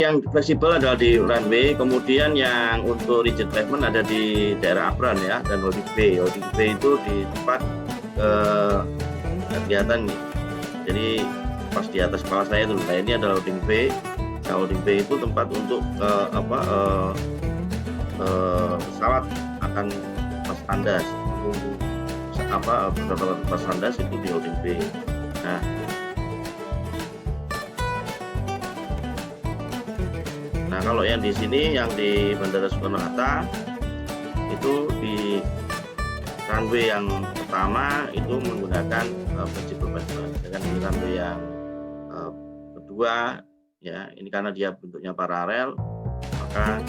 Yang fleksibel adalah di runway, kemudian yang untuk rigid pavement ada di daerah apron ya, dan holding bay. Holding bay itu di tempat kelihatan nih. Jadi pas di atas kepala saya itu, nah ini adalah holding bay. Nah, holding bay itu tempat untuk pesawat akan pas tandas, pesawat pas tandas itu di holding bay. Nah, kalau yang di sini, yang di Bandara Soekarno-Hatta itu di runway yang pertama itu menggunakan flexible pavement. Dengan di runway yang kedua, ya ini karena dia bentuknya paralel, maka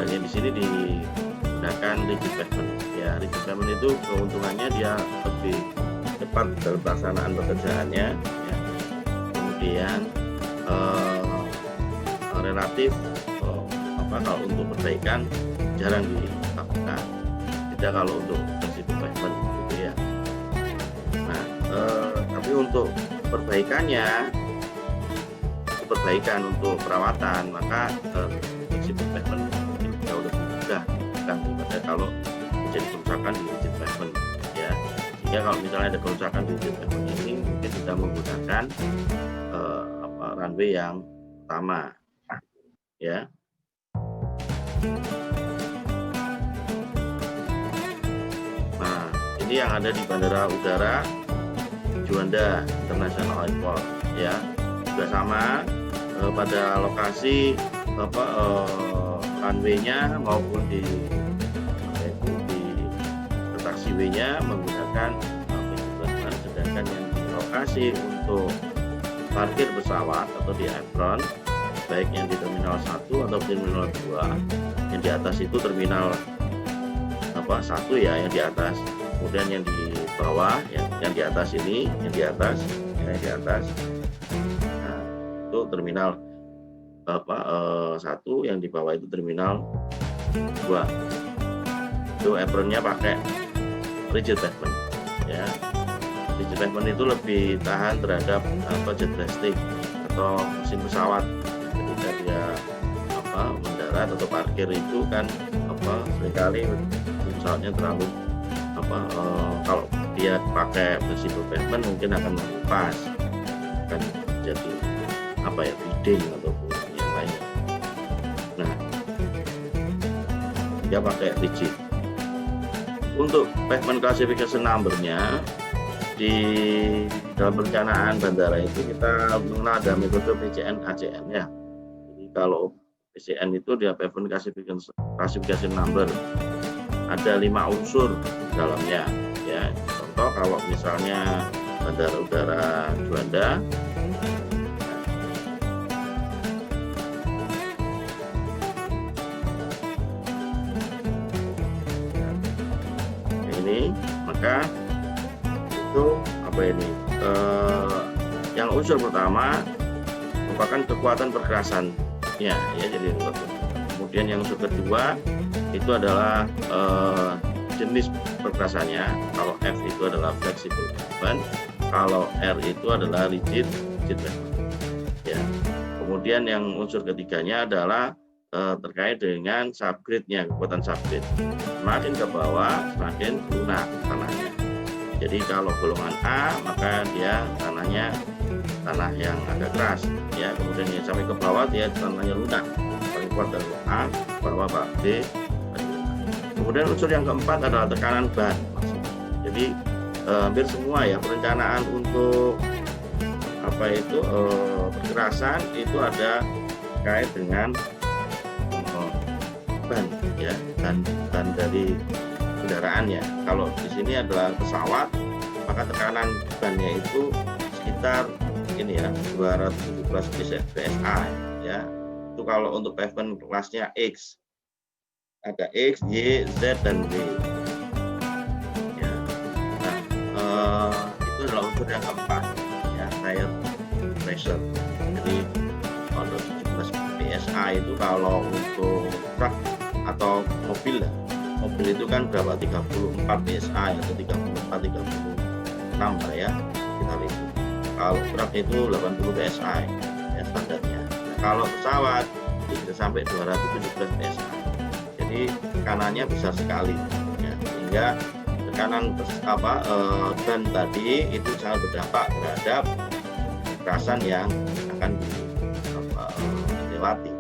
yang di sini digunakan rigid pavement. Ya, rigid pavement itu keuntungannya dia lebih cepat dalam pelaksanaan pekerjaannya. Ya. Kemudian relatif kalau untuk perbaikan jarang dilakukan, tidak kalau untuk flexible pavement gitu ya. Nah, tapi untuk perbaikannya, untuk perawatan, maka flexible pavement jauh lebih mudah daripada kalau terjadi kerusakan di rigid pavement ya. Sehingga kalau misalnya ada kerusakan di rigid pavement ini, mungkin kita menggunakan runway yang pertama ya. Nah, ini yang ada di Bandara Udara Juanda International Airport ya. Juga sama pada lokasi runway-nya maupun di taxiway-nya menggunakan flexible, sedangkan yang di lokasi untuk parkir pesawat atau di apron, baik yang di terminal 1 atau terminal 2, yang di atas itu terminal 1 ya, yang di atas, kemudian yang di bawah yang di atas ini, yang di atas, nah itu terminal 1, yang di bawah itu terminal 2. Itu apronnya pakai rigid pavement ya. Rigid pavement itu lebih tahan terhadap jet blasting atau mesin pesawat. Ketika dia mendarat atau parkir itu kan seringkali pesawatnya terlalu kalau dia pakai flexible pavement mungkin akan mengupas, akan jadi bleeding ataupun yang lainnya. Nah, dia pakai rigid. Untuk pavement classification number-nya di dalam perencanaan bandara itu kita mengenal ada metode PCN ACN ya. Jadi kalau PCN itu dia pavement classification number, ada 5 unsur dalamnya ya. Contoh kalau misalnya Bandara Udara Juanda ini, maka itu yang unsur pertama merupakan kekuatan pergerasannya ya, jadi kemudian yang unsur kedua itu adalah jenis pergerasannya. Kalau F itu adalah flexible pavement, kalau R itu adalah rigid pavement ya. Kemudian yang unsur ketiganya adalah terkait dengan subgrade-nya, kekuatan subgrade. Semakin ke bawah semakin lunak tanahnya. Jadi kalau golongan A maka dia tanahnya tanah yang agak keras ya, kemudian yang sampai ke bawah dia tanahnya lunak, paling kuat dari A, bawah B. Kemudian unsur yang keempat adalah tekanan ban. Jadi hampir semua ya perencanaan untuk pergerasan itu ada terkait dengan ban ya, dan dari kendaraannya. Kalau di sini adalah pesawat, maka tekanan bannya itu sekitar 217 PSI ya. Itu kalau untuk pavement kelasnya X, ada X, Y, Z dan W ya. Nah, itu adalah unsur yang keempat ya, tire pressure. Jadi kalau 17 PSI itu kalau untuk truk atau mobil itu kan berapa, 34 PSI atau 36 lah ya kita lihat. Kalau truk itu 80 PSI ya standarnya. Nah, kalau pesawat bisa sampai 217 PSI. Jadi tekanannya besar sekali, ya, sehingga tekanan ban tadi itu sangat berdampak terhadap kekerasan yang akan dilewati.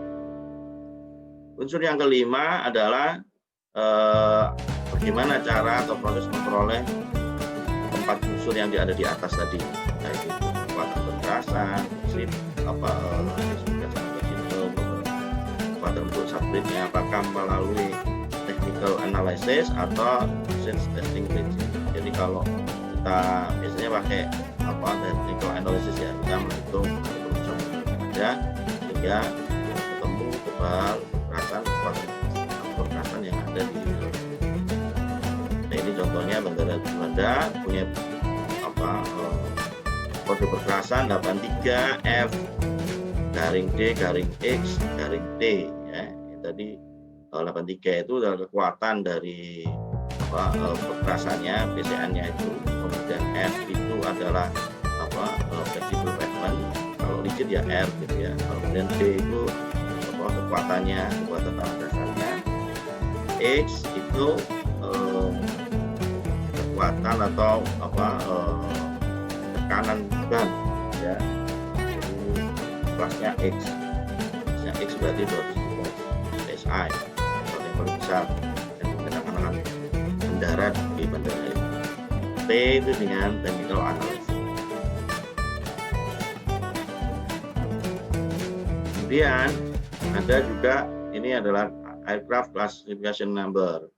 Unsur yang kelima adalah bagaimana cara atau proses memperoleh empat unsur yang ada di atas tadi, yaitu kekuatan perkerasan, kekuatan untuk subritnya, apakah melalui technical analysis atau sense testing principle. Jadi kalau kita biasanya pakai technical analysis, ya, kita menghitung unsur ada sehingga ketemu tebal kekerasan yang ada di dalam. Nah, ini contohnya bandara Juanda punya kode perkerasan 83 F garing D garing X garing T, ya. Tadi 83 itu adalah kekuatan dari perkerasannya, PCN-nya itu. Kemudian F itu adalah flexible pavement, kalau rigid ya R gitu ya. Kemudian D itu kekuatan tanah dasarnya. X itu kekuatan atau tekanan ban, ya. Jadi kelasnya X. Kelasnya X berarti 217 PSI, yang paling besar yang akan mendarat di bandara itu. T itu dengan technical analysis. Kemudian ada juga, ini adalah aircraft classification number.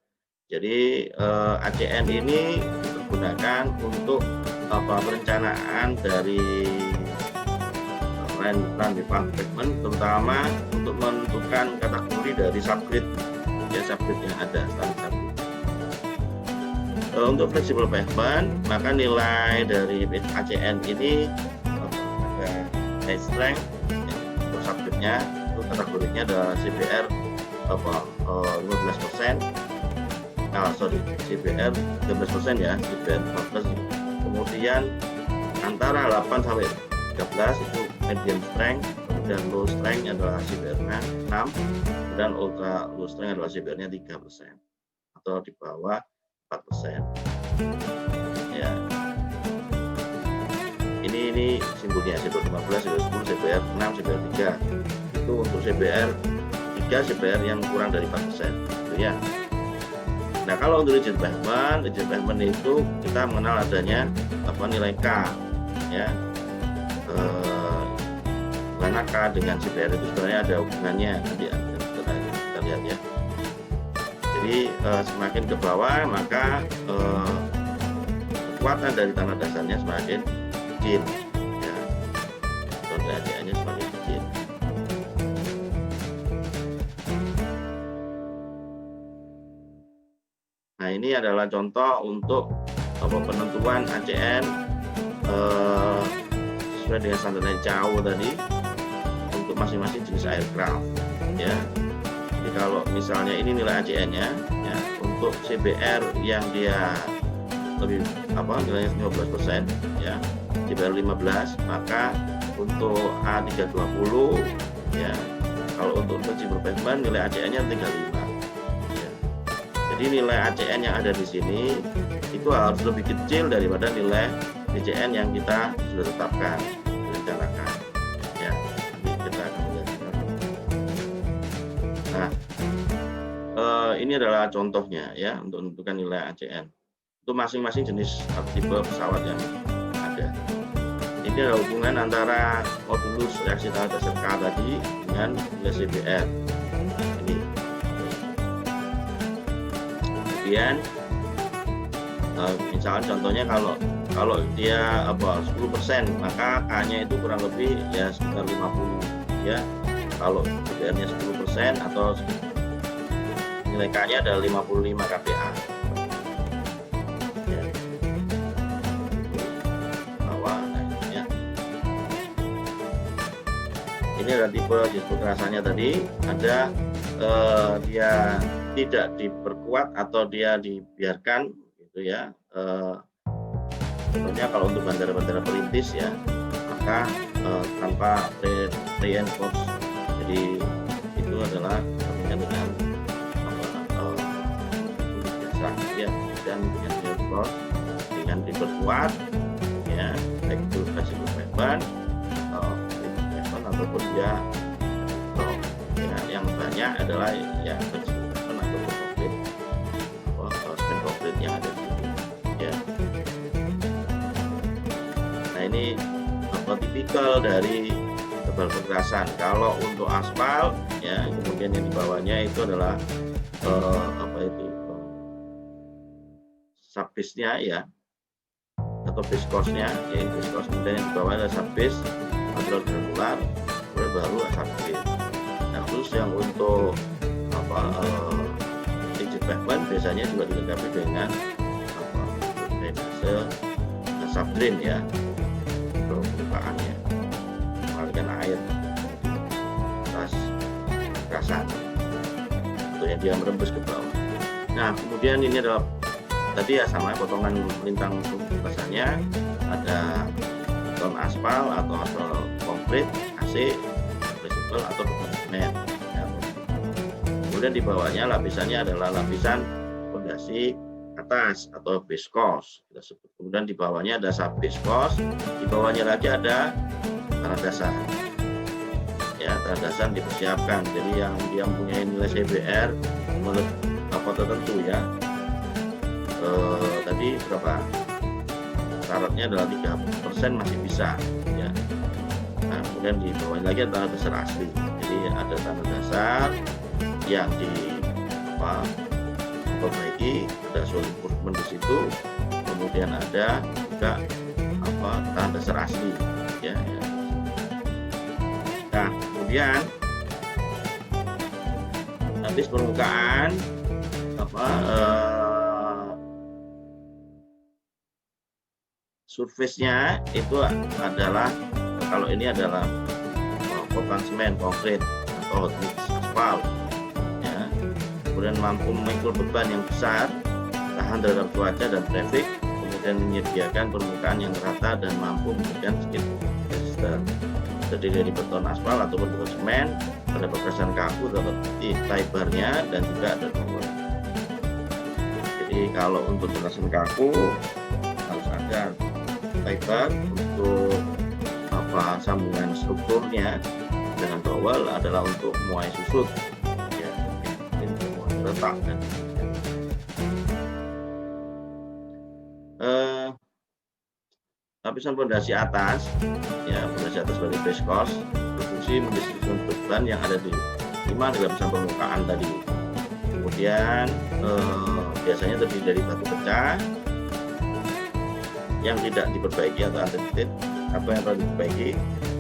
Jadi ACN ini digunakan untuk perencanaan dari runway pavement, terutama untuk menentukan kategori dari subgrid, ya, subgrid yang ada. Untuk flexible pavement, maka nilai dari ACN ini ada high strength, untuk subgridnya itu kategorinya adalah CBR 15%, CBR 13% ya, CBR 14. Kemudian antara 8 sampai 13 itu medium strength, kemudian low strength adalah CBR-nya 6, dan ultra low strength adalah CBR-nya 3% atau di bawah 4%. Ya. Ini simbolnya CBR 15, CBR 10, CBR 6, CBR 3. Itu untuk CBR 3, CBR yang kurang dari 4%, gitu ya. Nah, kalau untuk rigid pavement itu kita mengenal adanya nilai K, ya. Mana K dengan CBR itu sebenarnya ada hubungannya, nanti kita lihat ya. Jadi semakin ke bawah maka kekuatan dari tanah dasarnya semakin kecil, ya. Contoh ACN-nya semakin kecil. Nah, ini adalah contoh untuk penentuan ACN sesuai dengan standar CAO tadi untuk masing-masing jenis aircraft, ya. Jadi kalau misalnya ini nilai ACN-nya, ya, untuk CBR yang dia lebih nilainya 15%, ya, CBR 15, maka untuk A320, ya, kalau untuk flexible pavement nilai ACN-nya 35. Jadi nilai ACN yang ada di sini itu harus lebih kecil daripada nilai PCN yang kita sudah tetapkan, rencanakan. Ya, nanti kita akan melihat. Nah, ini adalah contohnya, ya, untuk menentukan nilai ACN untuk masing-masing jenis atau tipe pesawat yang ada. Ini adalah hubungan antara modulus reaksi tanah dasar K tadi dengan nilai CBR. Ini. Kemudian misalkan contohnya kalau dia 10%, maka K-nya itu kurang lebih ya sekitar 50, ya. Kalau CBR-nya 10% atau nilai K-nya adalah 55 kPa. Ya. Bawah, ya. Ini ada tipe jenis kekerasannya tadi, ada dia tidak diperkuat atau dia dibiarkan, gitu ya. Contohnya kalau untuk bandara-bandara perintis, ya, maka tanpa reinforce, jadi dan engineering cross dengan diperkuat, ya, baik itu flexible pavement ataupun dia yang banyak adalah ya flexible pavement ataupun konkret semen konkret yang ada di sini, ya. Nah, ini tipikal dari tebal perkerasan. Kalau untuk aspal, ya, kemudian yang di bawahnya itu adalah subbase-nya, ya, atau base-cost-nya, yaitu base-cost. Kemudian yang di bawah ada subbase, material granular, kemudian baru subbase. Nah, terus yang untuk rigid pavement biasanya juga dilengkapi dengan drainase subdrain, ya, untuk permukaannya, mengalirkan air atas perkerasan atau yang dia merembes ke bawah. Nah, kemudian ini adalah tadi ya sama potongan lintang perkerasannya, ada beton aspal atau aspal konkret, AC, fleksibel atau beton semen. Ya. Kemudian di bawahnya lapisannya adalah lapisan fondasi atas atau base cost kita sebut. Kemudian di bawahnya ada sub base cost, di bawahnya lagi ada tanah dasar. Ya, tanah dasar dipersiapkan. Jadi yang dia mempunyai nilai CBR menurut tertentu, ya. Tadi berapa? Syaratnya adalah 30% masih bisa, ya. Nah, kemudian di bawahnya lagi ada tanah dasar asli. Jadi ada tanah dasar yang diperbaiki, ada soil improvement di situ. Kemudian ada juga tanah dasar asli, ya. Nah, kemudian nanti permukaan surface-nya itu adalah, kalau ini adalah potongan semen konkret atau mix aspal, ya. Kemudian mampu memikul beban yang besar, tahan terhadap cuaca dan traffic, kemudian menyediakan permukaan yang rata dan mampu memberikan skid resistance. Terdiri dari beton aspal ataupun beton semen, ada perkerasan kaku atau tie bar-nya, dan juga ada tower. Jadi kalau untuk perkerasan kaku harus ada tie bar untuk sambungan strukturnya, dengan towel adalah untuk muai susut, ya, muai retak dan lapisan fondasi atas, ya, fondasi atas sebagai base cost berfungsi mendistribusikan beban yang ada di lapisan permukaan tadi. Kemudian biasanya terdiri dari batu pecah yang tidak diperbaiki atau untetheated, atau yang telah diperbaiki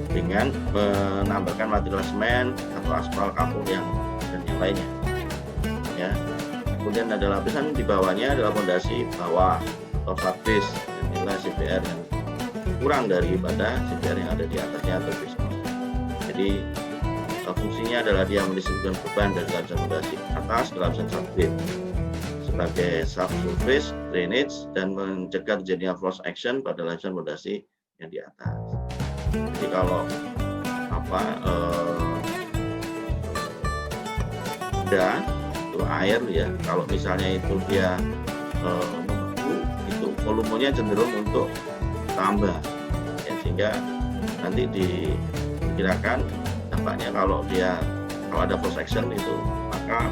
dengan menambahkan material semen atau aspal kapur dan yang lainnya, ya. Kemudian ada lapisan di bawahnya adalah fondasi bawah atau subbase dengan nilai CBR yang kurang daripada CBR yang ada di atasnya atau base cost. Jadi fungsinya adalah dia mendistribusikan beban dari lapisan fondasi atas ke lapisan subbase sebagai subsurface drainage dan mencegah terjadinya force action pada lapisan fondasi yang di atas. Jadi kalau itu air, ya, kalau misalnya itu dia membeku, itu volumenya cenderung untuk tambah, ya, sehingga nanti diperkirakan dampaknya kalau ada force action itu maka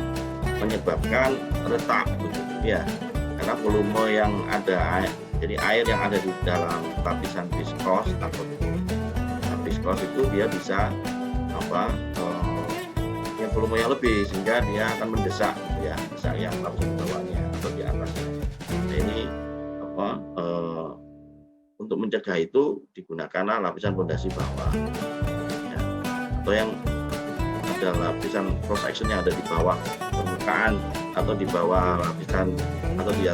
menyebabkan retak, ya, karena volume yang ada, jadi air yang ada di dalam lapisan viskos atau viskos itu dia bisa yang volume yang lebih, sehingga dia akan mendesak, ya, desak yang lapisan bawahnya atau di atasnya. Nah, ini untuk mencegah itu digunakanlah lapisan fondasi bawah, ya, atau yang ada lapisan cross section yang ada di bawah permukaan atau di bawah lapisan atau di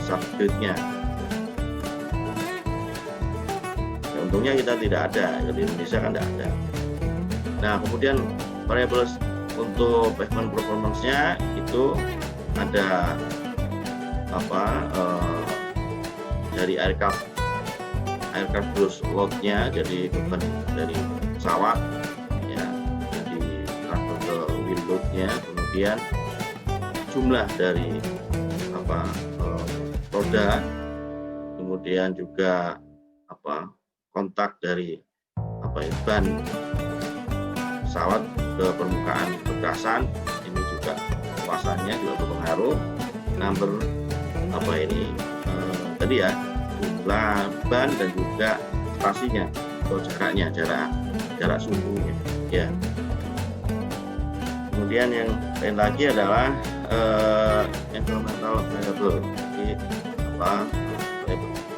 subgrade-nya. Ya, untungnya kita tidak ada, di Indonesia kan tidak ada. Nah, kemudian variable untuk pavement performance-nya itu ada dari aircraft gross load-nya, jadi beban dari pesawat, ya, jadi transfer ke wheel load-nya, kemudian jumlah dari roda, kemudian juga kontak dari ban pesawat ke permukaan perkasan, ini juga kuasanya juga berpengaruh. Number tadi ya, jumlah ban dan juga spasinya atau jaraknya, jarak sumbunya ya. Kemudian yang lain lagi adalah environmental variable. Jadi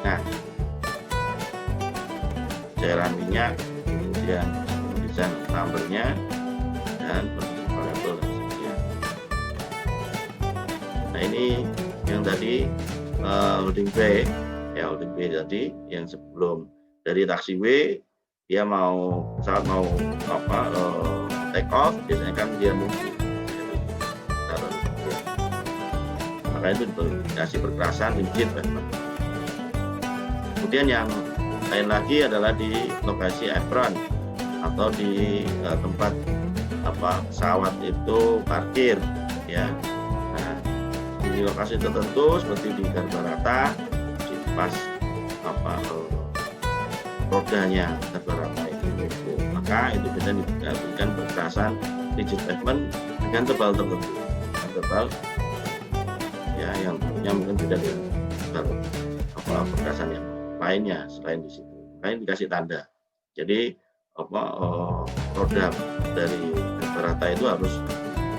nah, cairan minyak, kemudian desain numbernya dan variable dan seterusnya. Nah, ini yang tadi holding bay tadi, yang sebelum dari taxiway dia pesawat mau take off, biasanya kan dia nunggu, makanya itu dikasih perkerasan rigid. Kemudian yang lain lagi adalah di lokasi apron atau di tempat pesawat itu parkir ya. Nah, di lokasi tertentu seperti di garba rata, di pas rodanya garba rata itu, maka itu bisa diberikan perkerasan rigid pavement dengan tebal tertentu, ya, yang tentunya mungkin tidak dengan perkerasan yang lainnya selain di situ. Lain dikasih tanda. Jadi roda dari garba rata itu harus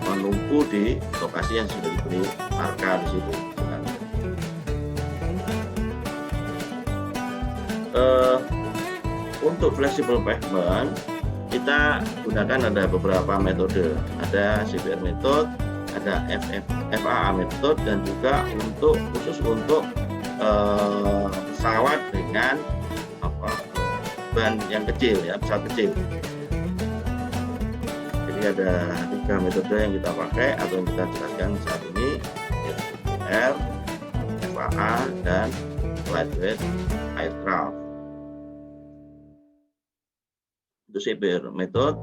menumpu di lokasi yang sudah diberi marka di situ. Untuk flexible pavement kita gunakan ada beberapa metode, ada CBR method, ada FAA method, dan juga khusus untuk pesawat dengan ban yang kecil ya, pesawat kecil. Jadi ada 3 metode yang kita pakai atau yang kita jelaskan saat ini, yaitu CBR, FAA, dan lightweight aircraft. Untuk CBR method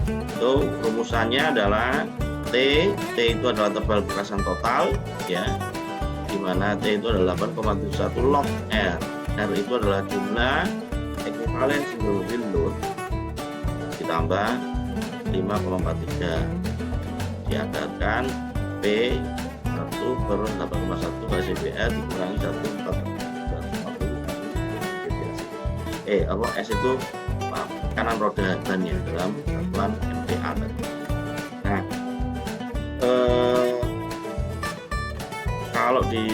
itu rumusannya adalah T itu adalah tebal perkerasan total ya, di mana T itu adalah 8,71 log R. R itu adalah jumlah ekuivalen single wheel load ditambah 5,43 dianggarkan P 1 per 8,1 kali CBR dikurangi 1,450 S itu kanan roda bannya dalam satuan MPA tadi. Nah, kalau di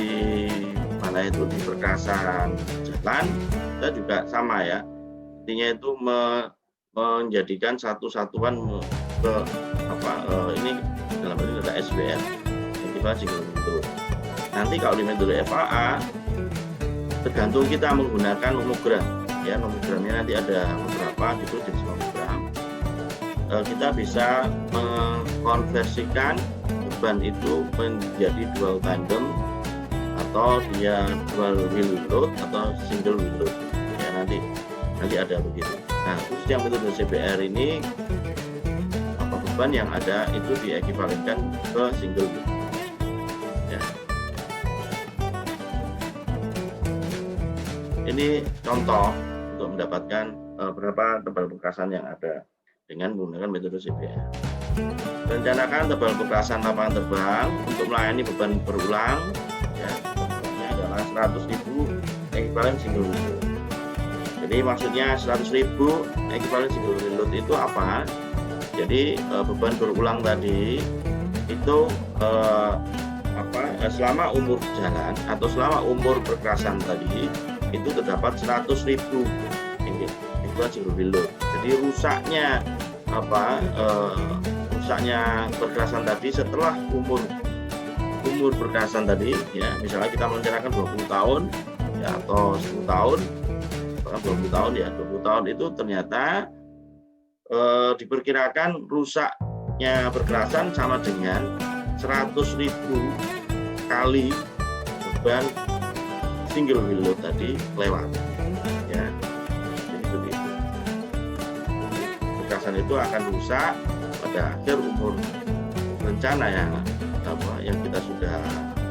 mana itu di perkasan jalan kita juga sama ya, intinya itu menjadikan satu satuan ke ini dalam ini ada SBR yang kita single window. Nanti kalau di metode FAA tergantung kita menggunakan nomogram ya, nomogramnya nanti ada beberapa gitu jenis nomogram. Kita bisa mengkonversikan beban itu menjadi dual tandem atau dia dual wheel load atau single wheel load ya, nanti ada begitu. Nah, khusus yang metode CBR ini beban yang ada itu diekivalenkan ke single wheel ya. Ini contoh untuk mendapatkan berapa tebal perkerasan yang ada dengan menggunakan metode CBR. Rencanakan tebal perkerasan lapangan terbang untuk melayani beban berulang ya, bebannya adalah 100.000 ekivalen single wheel load. Jadi maksudnya 100.000 ekivalen single wheel load itu apa? Jadi beban berulang tadi itu selama umur jalan atau selama umur perkerasan tadi itu terdapat 100.000 ekivalen single wheel load. Jadi rusaknya perkerasan tadi setelah umur perkerasan tadi ya, misalnya kita merencanakan 20 tahun ya atau 10 tahun, 20 tahun ya, 20 tahun itu ternyata diperkirakan rusaknya perkerasan sama dengan 100.000 kali beban single wheel load tadi lewat ya. Jadi seperti itu. Perkerasan itu akan rusak pada akhir umur rencana yang kita sudah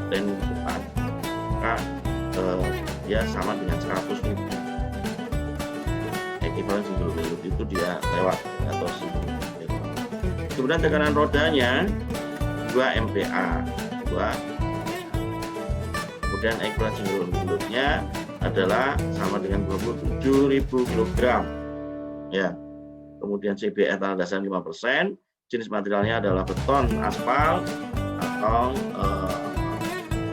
planning ke depan. Maka dia sama dengan 100.000. Ekivalen single value itu dia lewat atau single value. Kemudian tekanan rodanya 2 MPa, 2. Kemudian ekivalen single value-nya adalah sama dengan 27.000 kg. Ya. Kemudian CBR tanah dasar 5%, jenis materialnya adalah beton, aspal, atau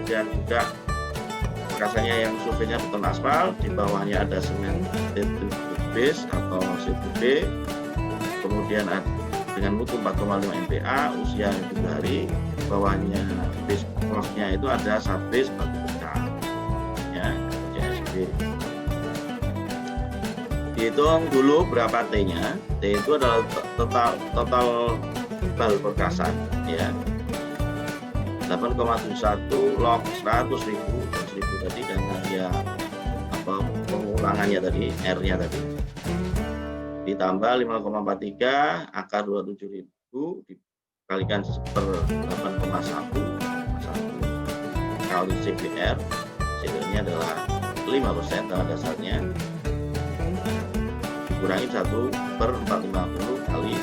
dan juga perkasanya yang surveinya beton aspal, di bawahnya ada semen base atau CBB, kemudian dengan mutu 4,5 MPa, usia 7 hari, bawahnya base crossnya itu ada subbase batu pecah, ya, CSB. Dihitung dulu berapa T-nya. T itu adalah total tebal perkasan, ya. 8,71 log 100.000 dan 1.000 tadi karena dia pengulangannya tadi, R-nya tadi. Ditambah 5,43 akar 27.000 dikalikan per 8,1 kali CBR. CBR-nya adalah 5% tanah dasarnya. Dikurangi 1/450 kali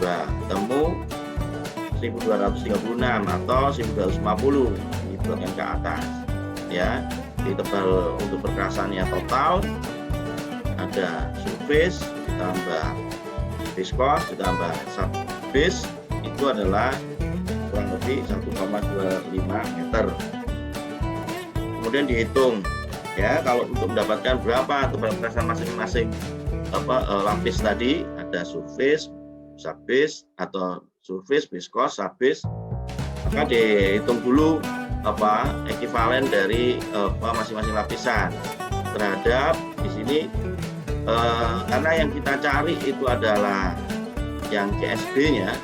2, ketemu 1236 atau 1250 dibuatkan ke atas, ya. Di tebal untuk perkasannya total ada surface ditambah viscose ditambah subbase itu adalah kurang lebih 1,25 meter. Kemudian dihitung, ya, kalau untuk mendapatkan berapa tebal perkasan masing-masing lapis tadi, ada surface, subbase atau surface, viscose, subbase, maka dihitung dulu ekivalen dari masing-masing lapisan terhadap di sini, karena yang kita cari itu adalah yang CSB-nya,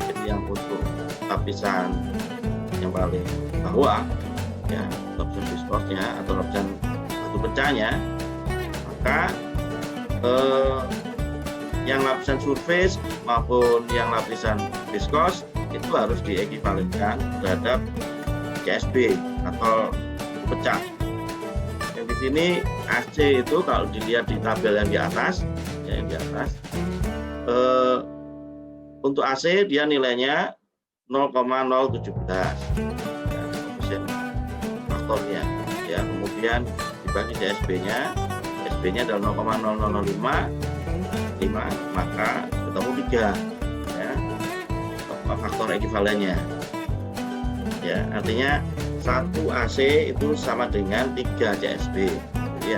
jadi yang untuk lapisan yang paling bawah, ya, lapisan viscose-nya atau lapisan batu pecahnya, maka yang lapisan surface maupun yang lapisan viscose itu harus diekivalenkan terhadap CSB atau pecah. Yang di sini AC itu kalau dilihat di tabel yang di atas, ya, yang di atas, untuk AC dia nilainya 0,017, ya, faktornya, ya. Kemudian dibagi CSB-nya, CSB-nya adalah 0,0005, maka ketemu 3, ya, faktor ekivalennya, ya, artinya 1 AC itu sama dengan 3 CSB, ya.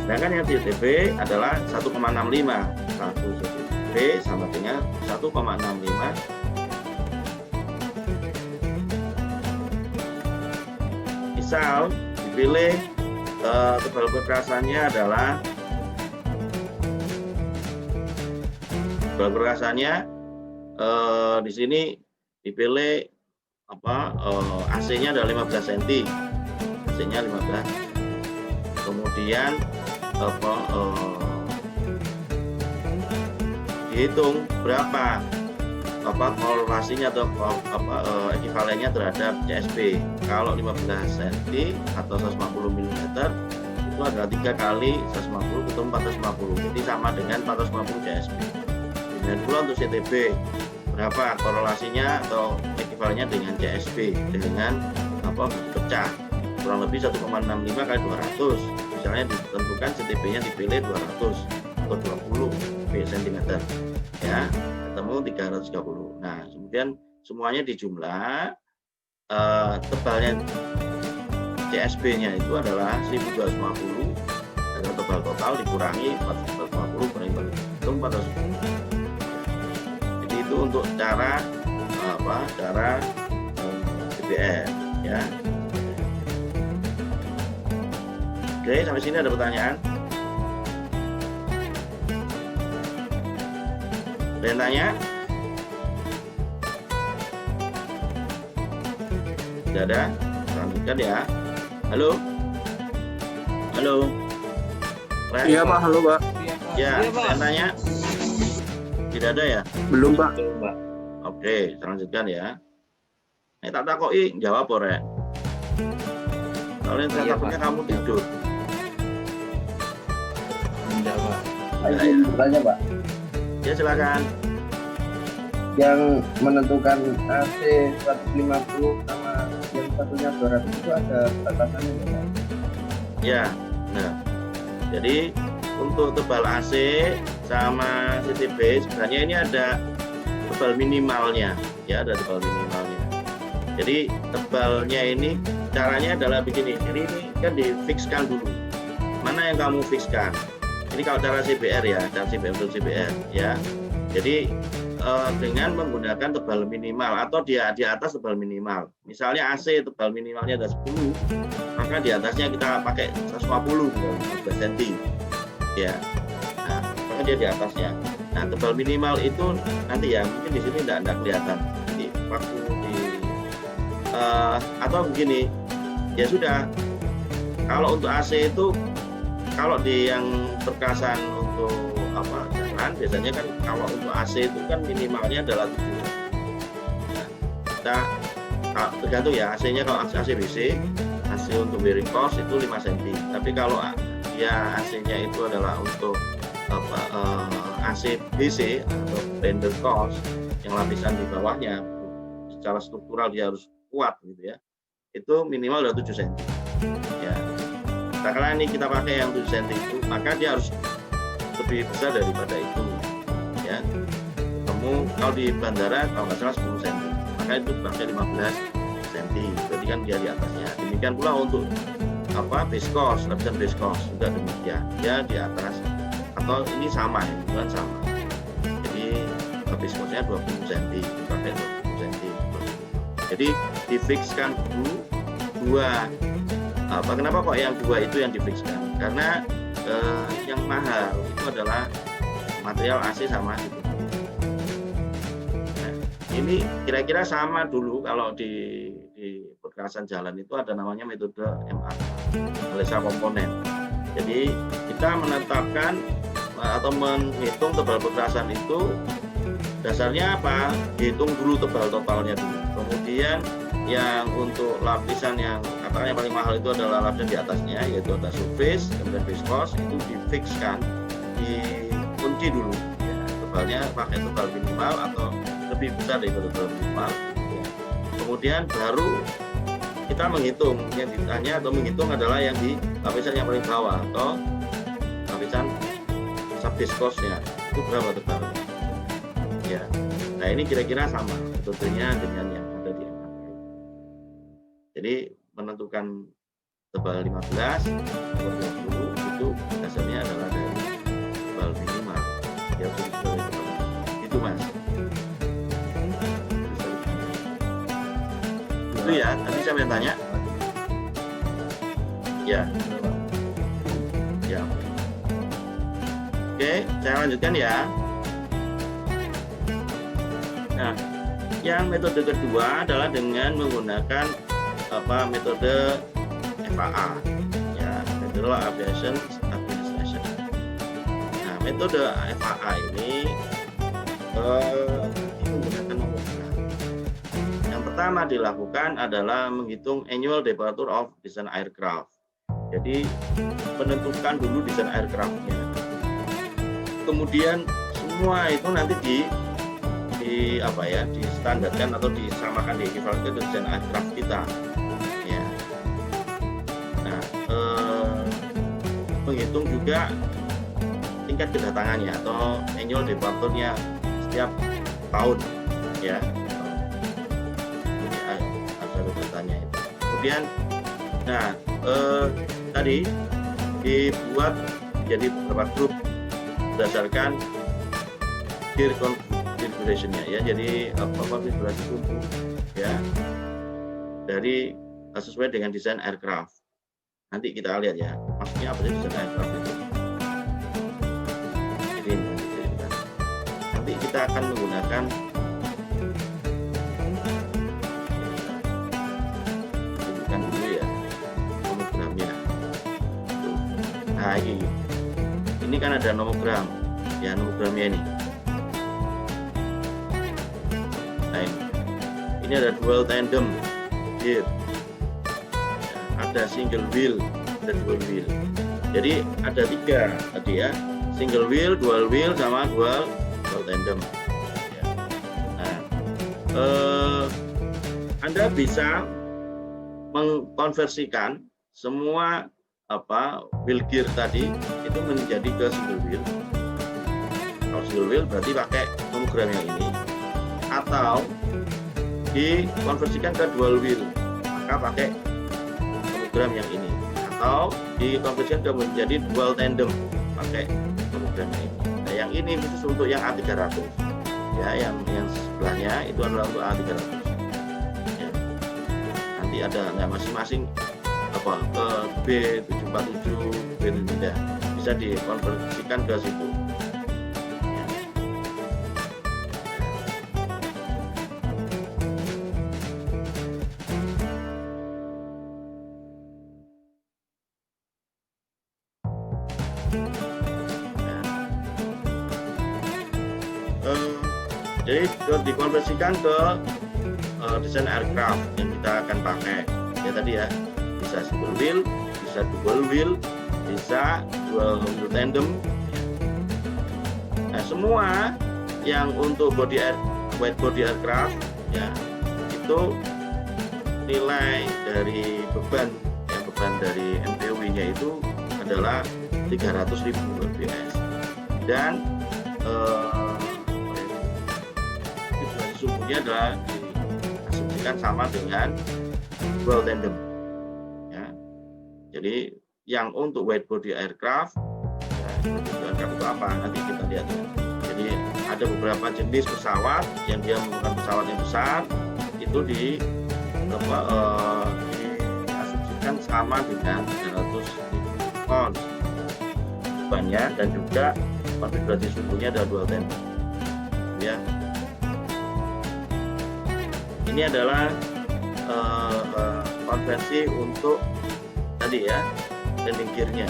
Sedangkan yang CTB adalah 1,65, 1 CTB sama dengan 1,65 misal dipilih tebal perkasannya adalah di sini dipilih AC-nya adalah 15 cm, AC-nya 15. Kemudian dihitung berapa korelasinya atau ekivalennya terhadap CSB. Kalau 15 cm atau 150 mm itu adalah 3 kali 150 ketemu 450, jadi sama dengan 450 CSB. Dan pula untuk CTB berapa korelasinya atau ekivalennya dengan CSB dengan pecah, kurang lebih 1,65 kali 200. Misalnya ditentukan CTB-nya dipilih 200 atau 20 cm, ya, ketemu 330. Nah, kemudian semuanya dijumlah, tebalnya CSB-nya itu adalah 1250, dan tebal total dikurangi 450 kurangi 410. Jadi itu untuk cara CBR, ya. Oke, sampai sini ada pertanyaan? Ada yang tanya? Tidak ada? Lanjutkan ya. Halo? Halo? Iya Pak, halo Pak. Ya, saya tanya? Tidak ada ya? Belum Pak. Oke, saya lanjutkan ya. Tak takoki jawab ora? Kalau yang saya Iya, takutnya Pak. kamu tidur. Enggak, Pak. Ya, Izin bertanya Pak, ya silakan. yang menentukan AC 150 sama yang satunya 200 itu ada batasannya nggak Pak? Ya, nah. Jadi untuk tebal AC sama CTB sebenarnya ini ada tebal minimalnya, ya ada tebal minimalnya. Jadi tebalnya ini caranya adalah begini. Jadi ini kan difikskan dulu. Mana yang kamu fikskan? Ini kalau cara CBR ya, cara CBR untuk CBR ya. Jadi dengan menggunakan tebal minimal atau di atas tebal minimal. Misalnya AC tebal minimalnya ada 10, maka di atasnya kita pakai 150 15 cm. Ya. Nah, maka dia di atasnya. Nah, tebal minimal itu nanti ya mungkin di sini enggak kelihatan. Di waktu di atau begini. Ya sudah. Kalau untuk AC itu kalau di yang perkasan untuk apa jalan biasanya kan kalau untuk AC itu kan minimalnya adalah 7. Nah, kita tergantung ya AC-nya. Kalau AC BC, AC untuk bearing course itu 5 cm. Tapi kalau ya AC-nya itu adalah untuk apa AC BC atau bender course yang lapisan di bawahnya secara struktural dia harus kuat gitu ya. Itu minimal udah 7 cm. Ya. Karena ini kita pakai yang 7 cm itu, maka dia harus lebih besar daripada itu. Ya. Kamu kalau di bandara kalau nggak salah 10 cm, maka itu pakai 15 cm. Berarti kan dia di atasnya. Demikian pula untuk apa base course, lapisan base course juga demikian. Dia di atas atau ini sama ya, bukan sama. Jadi base course-nya 20 cm, dipakai 20 cm. Jadi difikskan dulu dua. Kenapa kok yang dua itu yang difikskan? Karena yang mahal itu adalah material AC sama CTB. Nah, ini kira-kira sama dulu kalau di perkasan jalan itu ada namanya metode MA, analisa komponen. Jadi kita menetapkan atau menghitung tebal perkasan itu dasarnya apa? Dihitung dulu tebal totalnya dulu. Kemudian yang untuk lapisan yang katakan yang paling mahal itu adalah lapisan di atasnya, yaitu ada surface, kemudian base course itu difikskan, dikunci dulu ya, tebalnya pakai tebal minimal atau lebih besar daripada tebal minimal ya. Kemudian baru kita menghitung yang ditanya atau menghitung adalah yang di lapisan yang paling bawah atau lapisan base course-nya itu berapa tebalnya ya. Nah ini kira-kira sama tentunya dengan yang ada di MA. Jadi menentukan tebal 15 atau 20 itu dasarnya adalah dari tebal minimal ya, itu Mas. Itu ya, tadi saya mau tanya. Ya. Ya. Oke, saya lanjutkan ya. Nah, yang metode kedua adalah dengan menggunakan metode FAA ya, Federal Aviation Administration. Nah, metode FAA ini menggunakan nomogram. Yang pertama dilakukan adalah menghitung annual departure of design aircraft. Jadi menentukan dulu desain aircraft-nya. Kemudian semua itu nanti distandarkan atau disamakan di equivalent ke desain aircraft kita. Ya. Nah, menghitung juga tingkat kedatangannya atau annual departure-nya setiap tahun, ya. Ini ada datanya itu. Kemudian, nah tadi dibuat jadi beberapa grup berdasarkan gear configuration-nya ya, jadi konfigurasi kumpul ya dari sesuai dengan desain aircraft. Nanti kita lihat ya, maksudnya apa sih desain aircraft itu. Jadi nanti kita akan menggunakan tunjukkan dulu ya nomogramnya. Nah ini kan ada nomogram ya, nomogramnya ini. Nah, ini ada dual tandem gear ya, ada single wheel, ada dual wheel. Jadi ada 3 tadi ya, single wheel, dual wheel, sama dual tandem. Ya. Nah, Anda bisa mengkonversikan semua wheel gear tadi itu menjadi ke single wheel. Kalau single wheel berarti pakai nomogram yang ini, atau dikonversikan ke dual wheel maka pakai nomogram yang ini, atau dikonversikan ke menjadi dual tandem pakai nomogram yang ini. Nah, yang ini khusus untuk yang A300 ya, yang sebelahnya itu adalah untuk A300 ya. Nanti ada masing-masing ke B747, B700 bisa dikonversikan ke situ. Jadi dikonversikan ke desain aircraft yang kita akan pakai ya tadi ya, bisa single wheel, bisa dual wheel, bisa dual wheel tandem. Nah, semua yang untuk wide body aircraft ya, itu nilai dari beban dari MPW-nya itu adalah 300.000 lbs, dan sumbunya adalah diasumsikan sama dengan dual tandem ya. Jadi yang untuk wide body aircraft ya, itu apa nanti kita lihat ya. Jadi ada beberapa jenis pesawat yang dia menggunakan pesawat yang besar itu diasumsikan sama dengan 300 ton bebannya, dan juga konfigurasi sumbunya adalah dual tandem ya. Ini adalah konversi untuk tadi ya, landing gear-nya.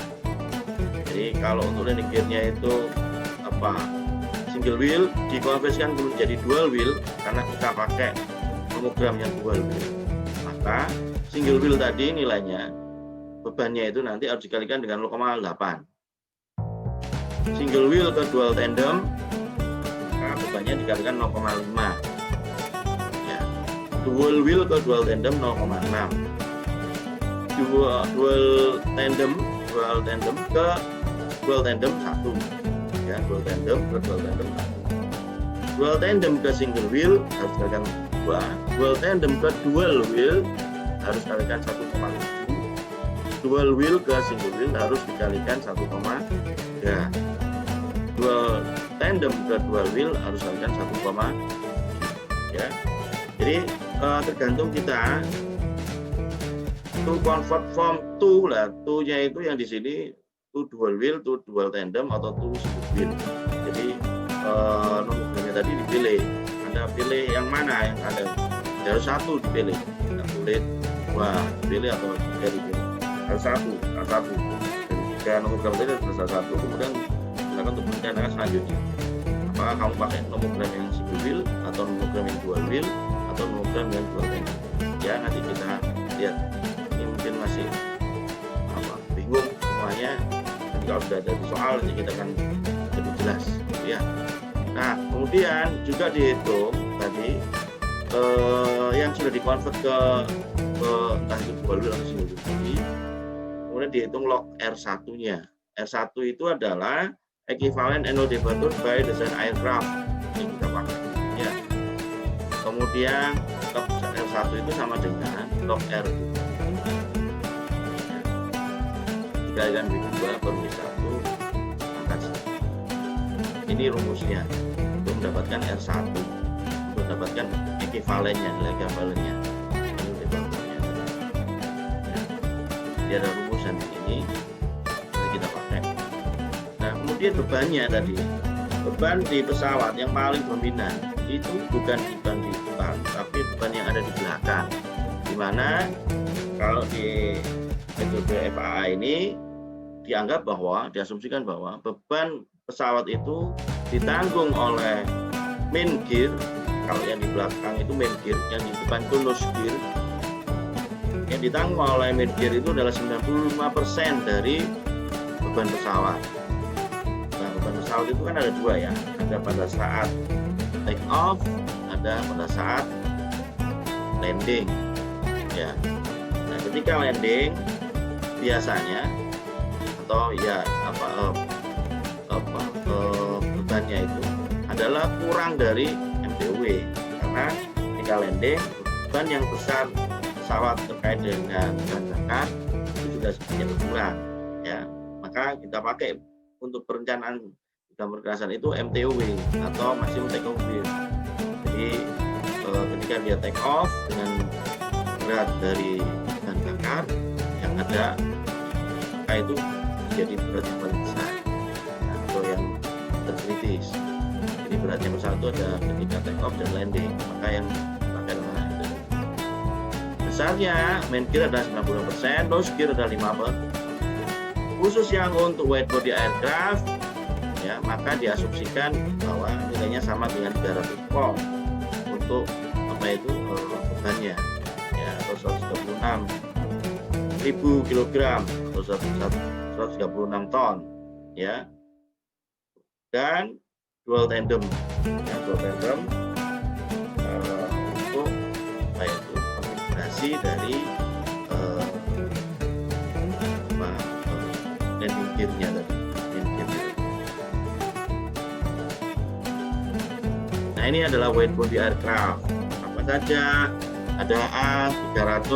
Jadi kalau untuk landing gear-nya itu single wheel dikonversikan menjadi dual wheel karena kita pakai nomogram yang dual wheel. Maka single wheel tadi nilainya bebannya itu nanti harus dikalikan dengan 0,8. Single wheel ke dual tandem maka bebannya dikalikan 0,5. Dual wheel ke dual tandem 0,6. Dual tandem ke dual tandem 1 ya, dual tandem ke dual tandem 1. Dual tandem ke single wheel harus dikalikan 2, dual tandem ke dual wheel harus dikalikan 1,7, dual wheel ke single wheel harus dikalikan 1,3, dual tandem ke dual wheel harus dikalikan 1,7 ya. Jadi tergantung kita to convert from to lah, to-nya itu yang di sini to dual wheel, to dual tandem, atau to single wheel. Jadi nomornya tadi dipilih, Anda pilih yang mana yang ada, harus 1 dipilih, tidak boleh 2 dipilih atau 3 dipilih, harus 1. Dan jika nomogram tadi harus 1, kemudian gunakan untuk merencanakan selanjutnya. Apakah kamu pakai nomogram yang single wheel atau nomogram yang dual wheel atau nomogram yang dual tandem ya, nanti kita lihat. Ini mungkin masih bingung semuanya, nanti kalau sudah ada soal nanti kita akan lebih jelas ya. Nah, kemudian juga dihitung tadi yang sudah dikonvert ke entah itu dual wheel atau single wheel tadi, kemudian dihitung log R1-nya. R1 itu adalah equivalent annual departure by design aircraft yang kita pakai ya. Kemudian log R1 itu sama dengan log R2 ya. Dikalikan B2 per B1 pangkat 1. Ini rumusnya untuk mendapatkan R1, untuk mendapatkan equivalennya, nilai equivalennya annual departure-nya ya. Jadi ada rumusan ini kita pakai. Nah, kemudian bebannya tadi, beban di pesawat yang paling dominan itu bukan beban di depan, tapi beban yang ada di belakang. Dimana kalau di metode FAA ini dianggap bahwa, diasumsikan bahwa beban pesawat itu ditanggung oleh main gear. Kalau yang di belakang itu main gear, yang di depan itu nose gear. yang ditanggung oleh main gear itu adalah 95% dari beban pesawat. Nah, beban pesawat itu kan ada dua ya, ada pada saat take off, ada pada saat landing. Ya, nah ketika landing biasanya atau ya bebannya itu adalah kurang dari MTUW, karena ketika landing beban yang besar pesawat terkait dengan bahan bakar itu sudah sedikit berkurang ya, maka kita pakai untuk perencanaan dalam perkerasan itu MTUW atau maximum take off weight. Jadi ketika dia take off dengan berat dari bahan bakar yang ada, maka itu menjadi berat yang paling besar atau yang terkritis. Jadi beratnya pesawat itu ada ketika take off dan landing, maka yang dipakai adalah itu. Besarnya main gear adalah 90%, nose gear adalah 5%. Khusus yang untuk wide body aircraft ya, maka diasumsikan bahwa nilainya sama dengan 300 pound untuk bebannya ya, atau 136.000 kg atau 136 ton ya, dan dual tandem ya, untuk konfigurasi dari landing gear-nya tadi. Nah, ini adalah wide body aircraft. Apa saja? Ada A300,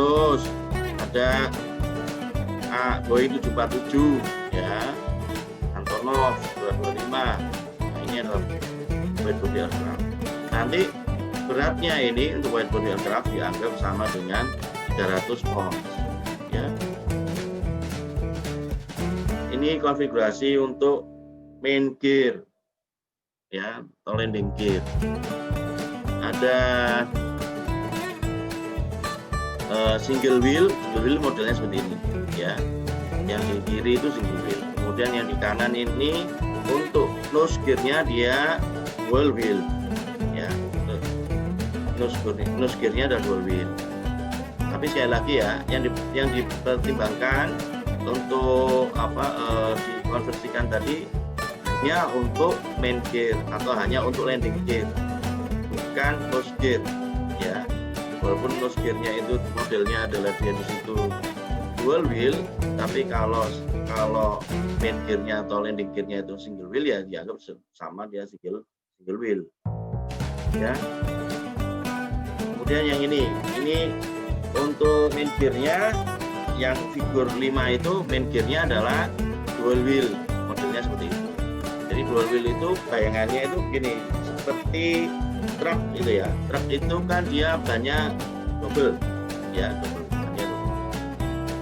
ada Boeing 747 ya, Antonov 225. Nah, ini adalah wide body aircraft. Nanti beratnya ini untuk wide body aircraft dianggap sama dengan 300 pounds ya. Ini konfigurasi untuk main gear ya, atau landing gear. Ada single wheel modelnya seperti ini ya. Yang di kiri itu single wheel. Kemudian yang di kanan ini untuk nose gear-nya dia dual wheel ya. Nose gear-nya ada dual wheel. Tapi sekali lagi ya, yang dipertimbangkan untuk dikonversikan tadi hanya untuk main gear atau hanya untuk landing gear, bukan nose gear ya. Walaupun nose gear-nya itu modelnya adalah dia di situ dual wheel, tapi kalau main gear-nya atau landing gear-nya itu single wheel ya dianggap sama, dia single wheel ya. Kemudian yang ini untuk main gear-nya yang figur 5 itu main gear-nya adalah dual wheel, modelnya seperti itu. Jadi dual wheel itu bayangannya itu begini, seperti truk itu ya. Truk itu kan dia banyak double ya, banyak double.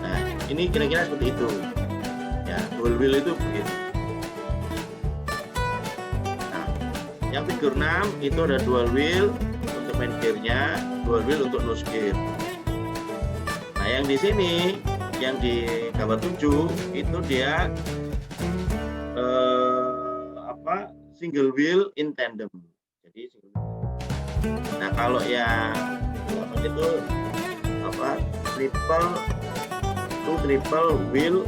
Nah, ini kira-kira seperti itu. Ya, dual wheel itu begitu. Nah, yang figur 6 itu ada dual wheel untuk main gear-nya, dual wheel untuk nose gear. Nah, yang di sini, yang di gambar 7 itu dia single wheel in tandem. Jadi single wheel. Nah, kalau yang itu triple wheel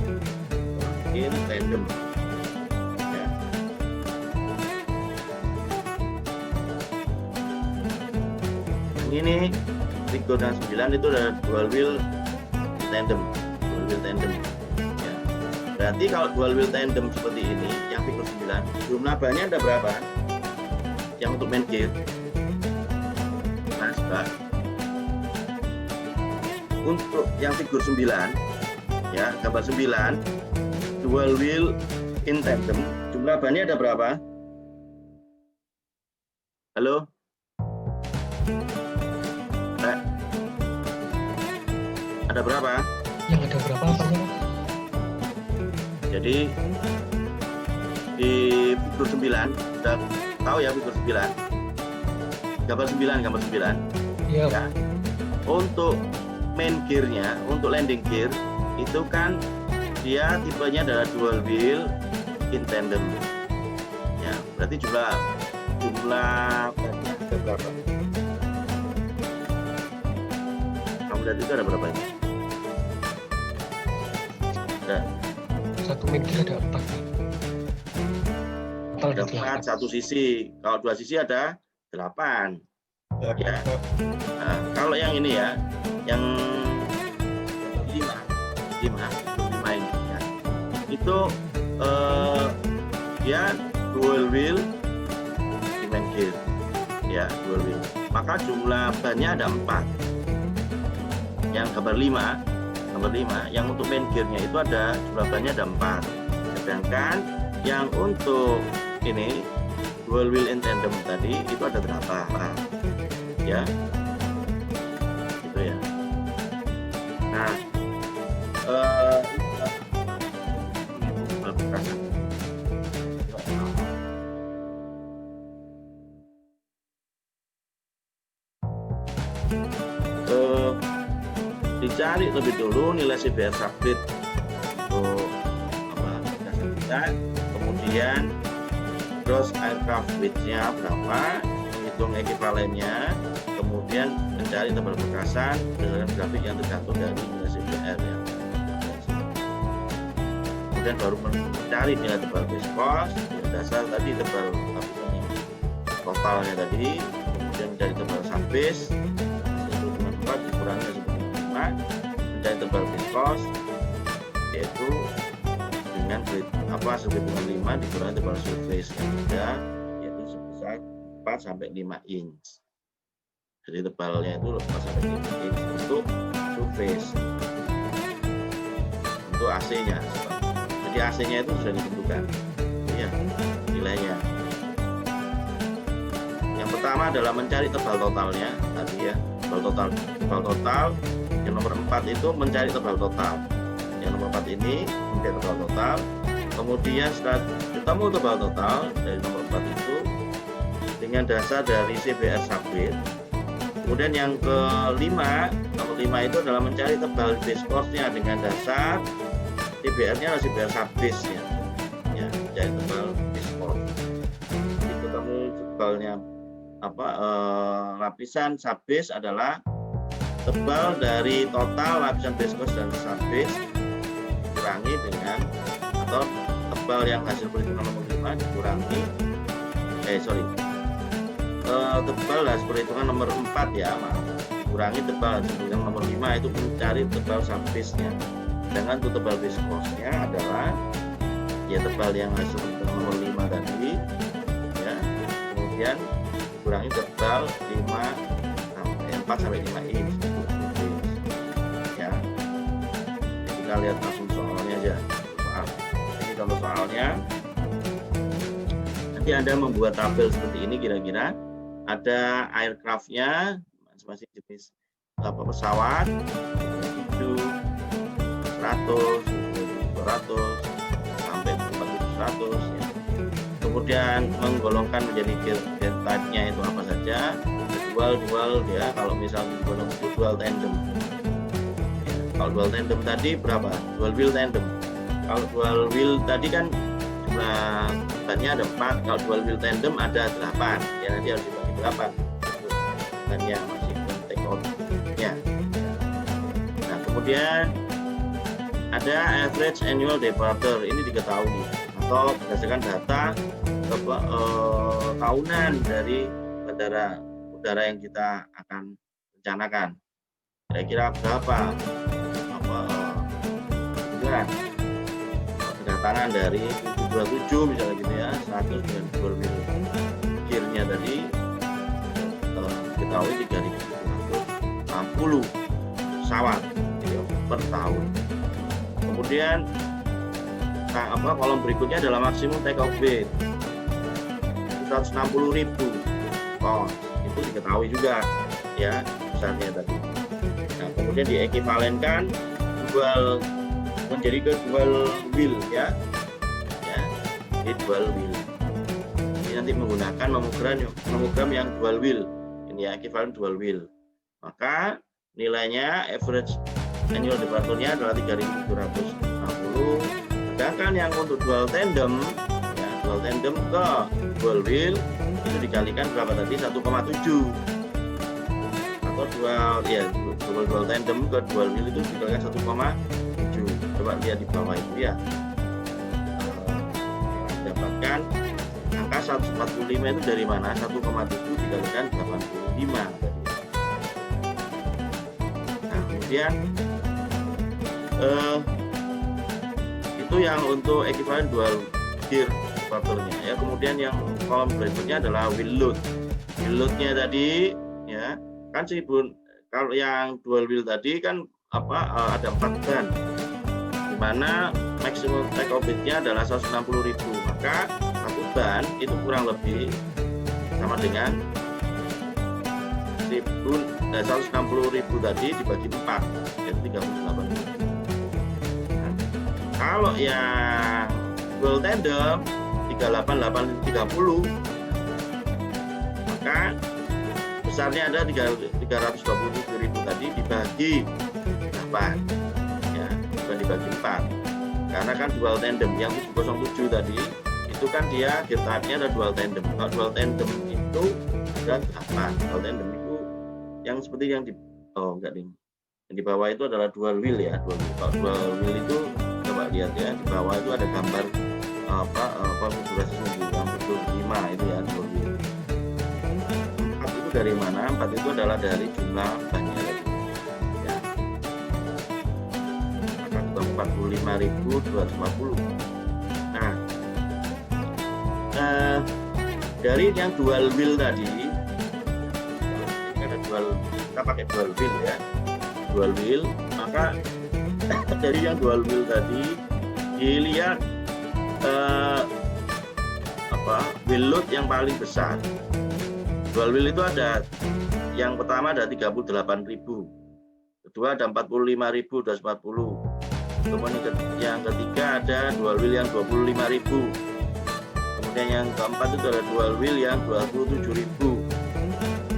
in tandem. Ya. Yang ini figur 9 itu ada dual wheel tandem. Ya. Berarti kalau dual wheel tandem seperti ini, yang figur 9, jumlah bannya ada berapa? Yang untuk main gear. Nah, untuk yang figur 9, ya, gambar 9, dual wheel in tandem, jumlah bannya ada berapa? Halo? Ada berapa? Yang ada berapa apanya? Jadi di figur 9, sudah tahu ya figur 9? Gambar 9. Iya. Ya. Untuk main gear-nya, untuk landing gear itu kan dia tipenya adalah dual wheel in tandem. Ya, berarti jumlah ada berapa? Kamu lihat itu ada berapa ini? Dan Satu main gear ada 4. Total ada 4 ada 8. satu sisi. Kalau 2 sisi ada 8. Ya. Nah, kalau yang ini ya, yang 5 ini ya. Itu dia dual wheel di main gear. Ya, dual wheel. Maka jumlah bannya ada 4. Yang gambar 5, yang untuk main gearnya itu ada jumlah bannya ada 4. Sedangkan yang untuk ini dual wheel in tandem tadi itu ada 8. Ya, gitu ya. Nah, dicari lebih dulu nilai CBR subgrid untuk dasar kita, kemudian gross aircraft weight-nya berapa, hitung ekivalennya, kemudian mencari tebal perkasan dengan grafik yang tergantung dari nilai CBR ya. Kemudian baru mencari nilai tebal viskos, dasar tadi tebal lapisan yang totalnya tadi, kemudian mencari tebal subbase, hasil perhitungan 4 dikurangi hasil perhitungan 5, mencari tebal viskos, yaitu dengan hasil perhitungan 5 dikurangi tebal surface yang ada, yaitu sebesar 4 sampai 5 inch. Jadi tebalnya itu 4 sampai 5 inch untuk surface, untuk AC-nya. Jadi AC-nya itu sudah ditentukan, ya, nilainya. Yang pertama adalah mencari tebal totalnya tadi ya, tebal total. Yang nomor 4 itu mencari tebal total. Yang nomor 4 ini mencari tebal total. Kemudian setelah ketemu tebal total dari nomor 4 itu dengan dasar dari CBR subgrid. Kemudian yang kelima, nomor 5 itu adalah mencari tebal viskosnya dengan dasar CBR-nya adalah CBR subbase-nya, ya, mencari tebal viskos. Jadi ketemu tebalnya lapisan subbase adalah tebal dari total lapisan viskos dan subbase dikurangi dengan atau tebal yang hasil perhitungan nomor 5 dikurangi tebal hasil perhitungan nomor 4 ya, kurangi tebal hasil perhitungan nomor 5 itu mencari tebal subbase-nya. Sedangkan untuk tebal viskosnya adalah ya tebal yang hasil nomor 5 tadi ya, kemudian kurangi tebal 4 sampai 5 inch ya. Jadi kita lihat langsung soalnya aja. Ini contoh soalnya. Nanti Anda membuat tabel seperti ini kira-kira. Ada aircraft-nya masing-masing jenis pesawat 7 100, 200 sampai 400 ya. Kemudian menggolongkan menjadi gear type-nya itu apa saja, dual ya, kalau misalnya dual tandem ya. Kalau dual tandem tadi berapa? Dual wheel tandem. Kalau dual wheel tadi kan jumlah bannya ada 4, kalau dual wheel tandem ada 8 ya, nanti harus dibagi 8 dan yang masih take out ya. Nah, kemudian ada average annual departure, ini diketahui atau berdasarkan data tahunan dari bandara udara yang kita akan rencanakan. Kira-kira berapa kedatangan dari 727 misalnya gitu ya, 100 dengan dual wheel gear-nya tadi diketahui 3.760 pesawat gitu, per tahun. Kemudian kolom berikutnya adalah maksimum take off weight 160.000 ton, itu diketahui juga ya besarnya tadi. Nah, kemudian diekivalenkan menjadi ke dual wheel ya, di dual wheel. Ini nanti menggunakan nomogram yang dual wheel, ini ya ekivalen dual wheel. Maka nilainya average annual departure-nya adalah 3.760. Sedangkan yang untuk dual tandem ya, dual tandem ke dual wheel itu dikalikan berapa tadi, 1,7, atau dual tandem ke dual wheel itu dikalikan 1,7 coba lihat di bawah itu ya, dapatkan angka 145 itu dari mana? 1,7 dikalikan 85 tadi. Nah, kemudian itu yang untuk ekuivalen dual gear faktornya ya. Kemudian yang kolom berikutnya adalah wheel load. Wheel loadnya tadi ya kan 1000. Kalau yang dual wheel tadi kan ada 4 ban, di mana maksimum take off nya adalah 160.000, maka satu ban itu kurang lebih sama dengan 160.000 tadi dibagi 4, yaitu 38.000. Nah, kalau yang dual tandem 38830, maka besarnya ada 327.000 tadi dibagi 8 ya, bukan dibagi 4, karena kan dual tandem yang 707 tadi itu kan dia gear type-nya ada dual tandem. Kalau dual tandem itu ada 8. Dual tandem itu yang seperti yang di yang di bawah itu adalah dual wheel ya. Kalau dual wheel itu coba lihat ya, di bawah itu ada gambar konfigurasi sumbu yang betul 5 itu ya, dual wheel. 4 itu dari mana? 4 itu adalah dari jumlah bannya tadi ya. Maka 45.250. Nah, dari yang dual wheel tadi, ada kita pakai dual wheel ya, dual wheel, maka dari yang dual wheel tadi dilihat wheel load yang paling besar. Dual wheel itu ada, yang pertama ada 38.000, kedua ada 45.240, kemudian yang ketiga ada dual wheel yang 25.000, kemudian yang keempat itu ada dual wheel yang 27.000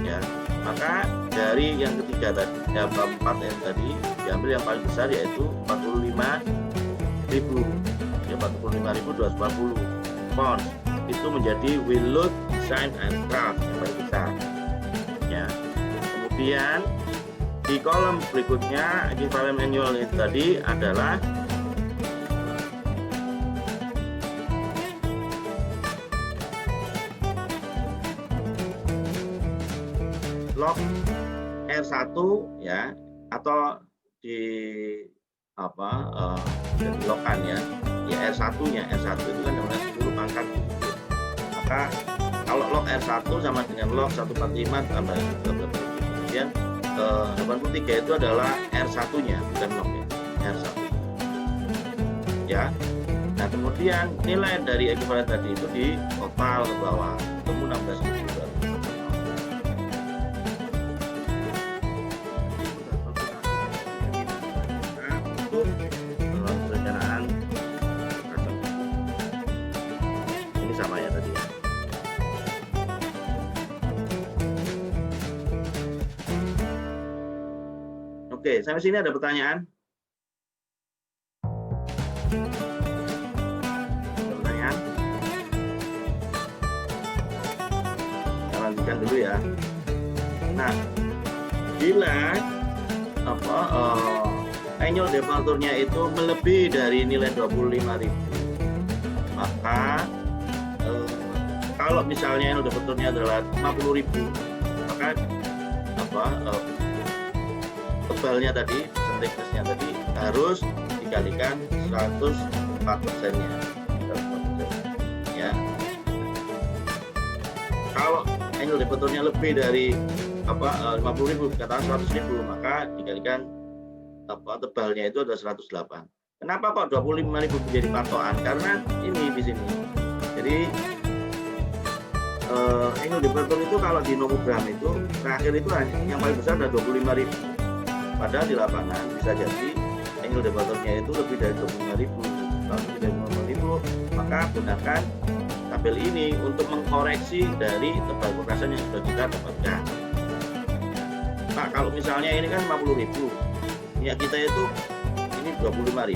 ya. Maka dari yang ketiga tadi, yang keempat yang tadi diambil yang paling besar, yaitu 45.000 ya, 45.240 pounds. Itu menjadi wheel load design and craft yang paling besar ya. Kemudian di kolom berikutnya equivalent annual itu tadi adalah log R1 ya, atau di logkan ya R1 nya. R1 itu kan namanya 10 pangkat. Maka kalau log R1 sama dengan log 145 tambah kemudian 83 itu adalah R1 nya, bukan log ya, R1 ya. Nah, kemudian nilai dari ekuivalen tadi itu di total ke bawah ketemu 16.000. Untuk perencanaan ini sama ya tadi ya. Oke, sampai sini ada pertanyaan? Pertanyaan? Kita lanjutkan dulu ya. Nah, bila annual departure-nya itu melebihi dari nilai 25.000, maka kalau misalnya annual departure-nya adalah 50.000, maka tebalnya tadi, persentasenya tadi harus dikalikan 104%-nya. Ya. Kalau annual departure-nya lebih dari 50.000, katakan 100.000, maka dikalikan tebalnya itu ada 108. Kenapa kok 25.000 menjadi patokan? Karena ini di sini. Jadi annual departure itu kalau di nomogram itu terakhir itu yang paling besar ada 25.000. Padahal di lapangan bisa jadi annual departure-nya itu lebih dari 25.000. Kalau lebih dari 25.000, maka gunakan tabel ini untuk mengkoreksi dari tebal perkasan yang sudah kita dapatkan. Pak, kalau misalnya ini kan 50.000, ya kita itu ini 25.000,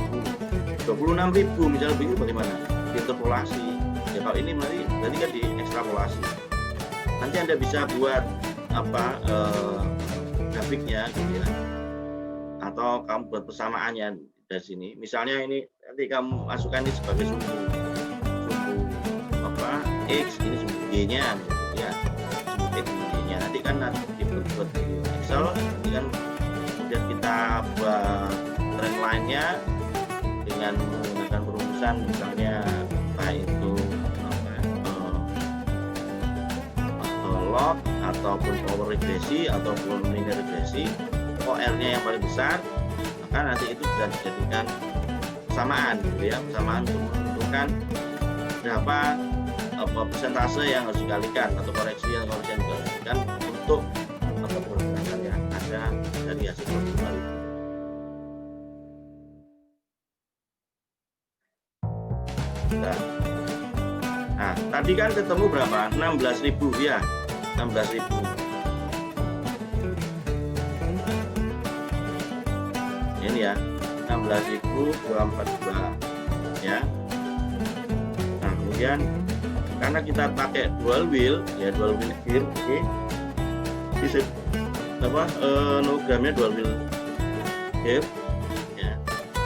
26.000 misalnya, begitu bagaimana? Diinterpolasi. Ya kalau ini berarti kan diekstrapolasi. Nanti Anda bisa buat grafiknya gitu ya. atau kamu buat persamaannya dari sini. Misalnya ini nanti kamu masukkan ini sebagai sumbu apa X, ini sumbu Y-nya ya, sumbu X sumbu Y-nya. Nanti kan dibuat di Excel, nanti kan kemudian kita buat trend line-nya dengan menggunakan perumusan misalnya entah itu log ataupun power regresi ataupun linear regresi, OR-nya yang paling besar, maka nanti itu bisa dijadikan persamaan gitu ya, persamaan untuk menentukan berapa persentase yang harus dikalikan atau koreksi yang harus dikalikan untuk pergerakan yang ada dari hasil produk. Nah, tadi kan ketemu berapa? 16.000 ya, 16.000. Ini ya, 16.242 ya. Nah, kemudian karena kita pakai dual wheel ya, dual wheel gear, oke. Bisa nomogramnya dual wheel gear ya.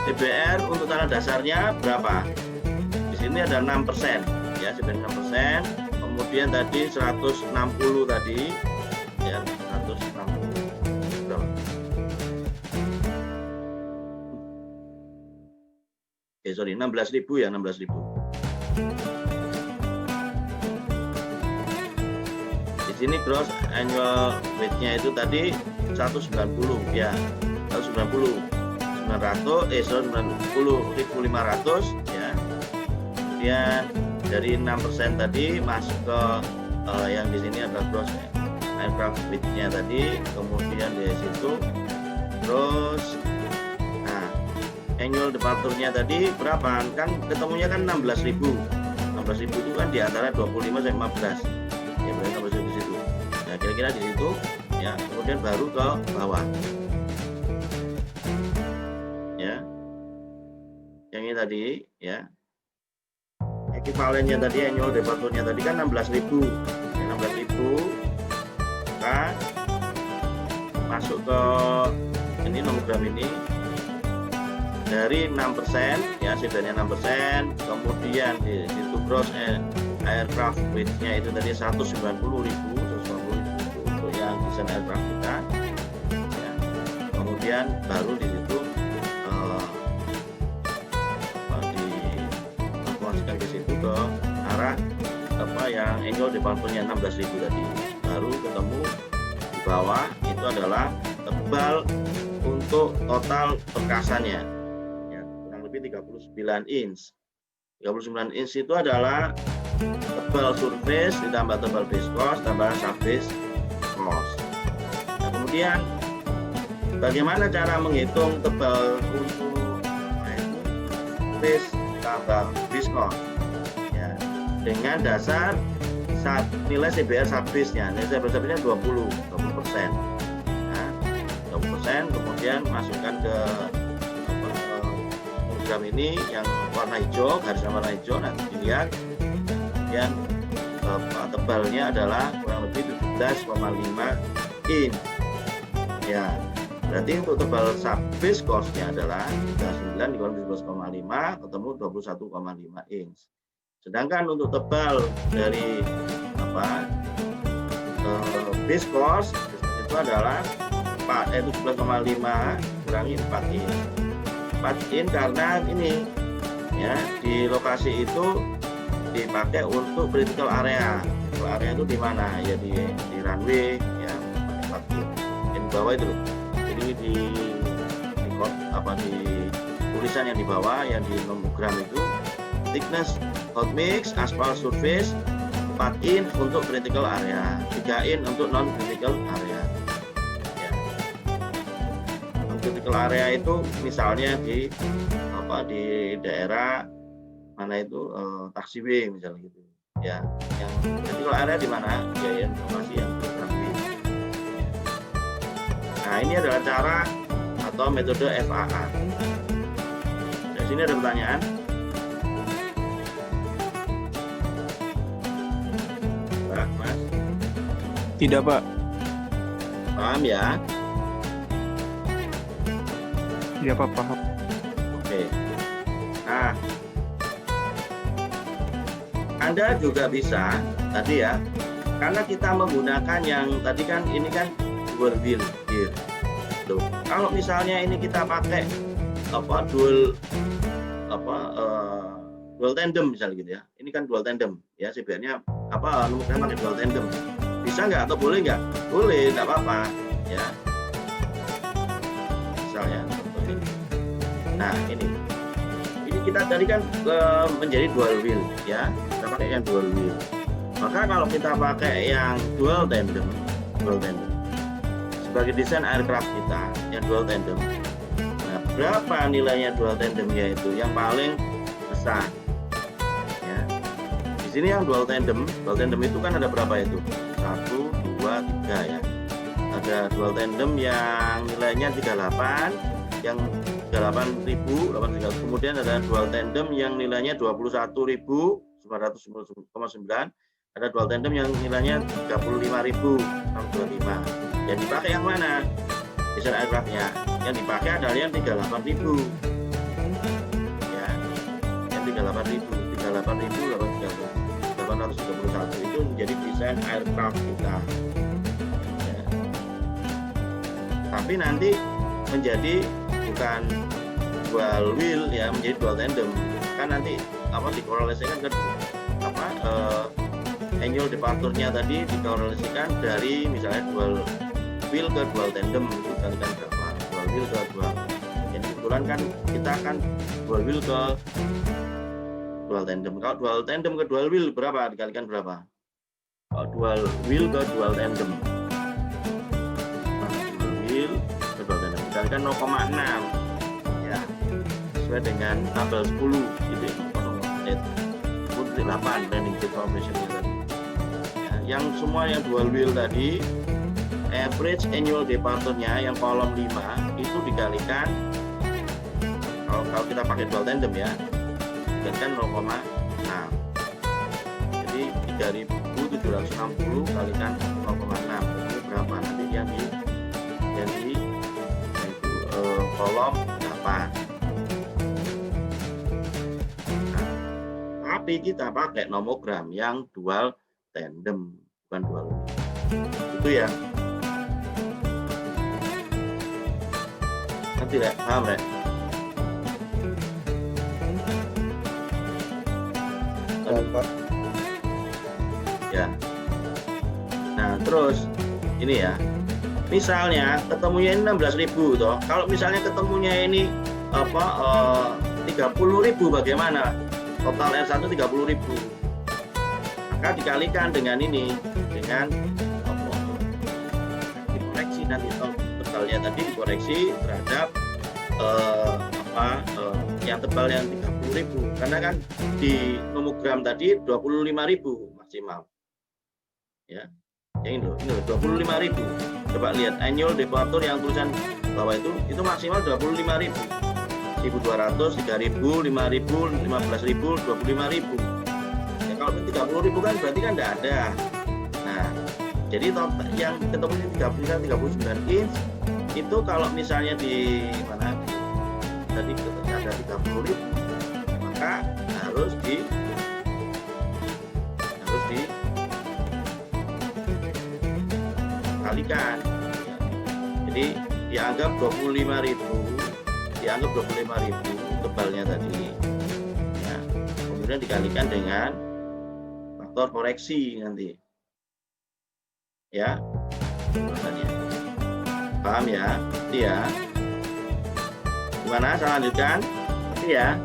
CBR untuk tanah dasarnya berapa? Di sini ada 6% ya, CBR 6%. Kemudian tadi 160 tadi ya, 160 berapa? Sorry, 16.000 ya, 16.000. Di sini gross annual weight-nya itu tadi 190 ya, 190 90.500 ya. Kemudian dari 6% tadi masuk ke yang di sini adalah gross aircraft weight-nya tadi, kemudian dari situ terus annual departure-nya tadi berapa? Kan ketemunya kan 16.000. 16.000 itu kan di antara 25 sampai 15. Ya berarti 16.000 di situ. Nah, kira-kira di situ ya, kemudian baru ke bawah. Ya. Yang ini tadi ya. Ekivalennya tadi annual departure-nya tadi kan 16.000. Ya, 16.000. Maka masuk ke ini nomogram ini dari 6% ya, CBR-nya 6%, kemudian di situ gross aircraft weight-nya itu tadi 190.000 untuk yang desain aircraft kita ya. Kemudian baru di situ dikalkulasikan ke situ ke arah yang annual departure-nya 16.000 tadi, baru ketemu di bawah itu adalah tebal untuk total perkasannya 39 inch. 39 inch itu adalah tebal surface ditambah tebal base cost tambah sub-base cost. Nah, kemudian bagaimana cara menghitung tebal untuk base tambah base cost? Ya, dengan dasar nilai CBR sub-base-nya. Nilai CBR sub-base-nya 20%. Nah, 20%, kemudian masukkan ke ini yang warna hijau, garisnya warna hijau, nanti dilihat yang tebalnya adalah kurang lebih 17,5 inch ya. Berarti untuk tebal sub-base cost-nya adalah 39 dikurangi 17,5 ketemu 21,5 inch. Sedangkan untuk tebal dari base cost itu adalah 17,5 kurangi 4 inch. 4 in karena ini ya, di lokasi itu dipakai untuk critical area. Critical area itu di mana? Ya di runway ya, pakai 4 in bawah itu loh. Jadi di tulisan yang di bawah yang di nomogram itu thickness hot mix aspal surface 4 in untuk critical area, 3 in untuk non critical area. Critical area itu misalnya di daerah mana itu taxiway misalnya gitu ya. Yang critical area di mana ya, informasi yang runway. Nah, ini adalah cara atau metode FAA. Di sini ada pertanyaan. Pak, Mas? Tidak, Pak. Paham ya? Iya Pak, paham. Oke. Nah, Anda juga bisa tadi ya, karena kita menggunakan yang tadi kan ini kan dual wheel gear. Tuh. Kalau misalnya ini kita pakai dual dual tandem misalnya gitu ya. Ini kan dual tandem ya, sebenarnya nomornya pakai dual tandem. Bisa nggak atau boleh nggak? Boleh, nggak apa-apa ya. Misalnya seperti ini. Nah, ini kita tadi kan menjadi dual wheel ya. Kita pakai yang dual wheel. Maka kalau kita pakai yang dual tandem sebagai desain aircraft kita yang dual tandem. Nah, berapa nilainya dual tandem yaitu yang paling besar? Ya. Di sini yang dual tandem itu kan ada berapa itu? 1, 2, 3 ya. Ada dual tandem yang nilainya 38, yang 38.000, kemudian ada dual tandem yang nilainya 21.900,9. Ada dual tandem yang nilainya 35.025. Yang dipakai yang mana? Desain aircraftnya. Yang dipakai adalah yang 38.000. Ya, yang 38.831 itu menjadi desain aircraft kita. Ya. Tapi nanti menjadi bukan dual wheel ya, menjadi dual tandem. Kan nanti dikorelasikan ke annual departure-nya tadi dikorelasikan dari misalnya dual wheel ke dual tandem itu kalikan berapa? Dual wheel ke dual. Jadi kebetulan kan kita akan dual wheel ke dual tandem. Kalau dual tandem ke dual wheel berapa? Dikalikan berapa? Kalau dual wheel ke dual tandem. Dual wheel ke dual tandem dikalikan 0,6 ya. Sesuai dengan tabel 10 gitu ya. 8 landing gear formation-nya tadi. Yang semua yang dual wheel tadi average annual departure-nya yang kolom 5 itu dikalikan kalau kita pakai dual tandem ya, dikalikan 0,6. Jadi 3.760 kalikan 0,6 itu berapa nanti yang di kolom 8. Tapi kita pakai nomogram yang dual tandem, bukan dual wheel. Itu ya. Nanti Rek, paham Rek? Pak. Ya. Nah, terus ini ya. Misalnya ketemunya ini 16.000 toh. Kalau misalnya ketemunya ini 30.000 bagaimana? Total R1 30.000. Maka dikalikan dengan ini, dengan dikoreksi nanti tebalnya tadi dikoreksi terhadap yang tebal yang 30.000. Karena kan di nomogram tadi 25.000 maksimal. Ya. Yang ini loh 25.000. Coba lihat annual departure yang tulisan bawah itu maksimal 25.000. 1.200, 3.000, 5.000, 15.000, 25.000. Ya, kalau 30.000 kan berarti kan tidak ada. Nah, jadi total yang ketemu ini 39 inch itu kalau misalnya di mana tadi ada 30.000, maka harus dikalikan. Ya. Jadi dianggap 25.000 tebalnya tadi ya, kemudian dikalikan dengan faktor koreksi nanti ya, makanya paham ya? Iya. Gimana saya lanjutkan? Seperti ya.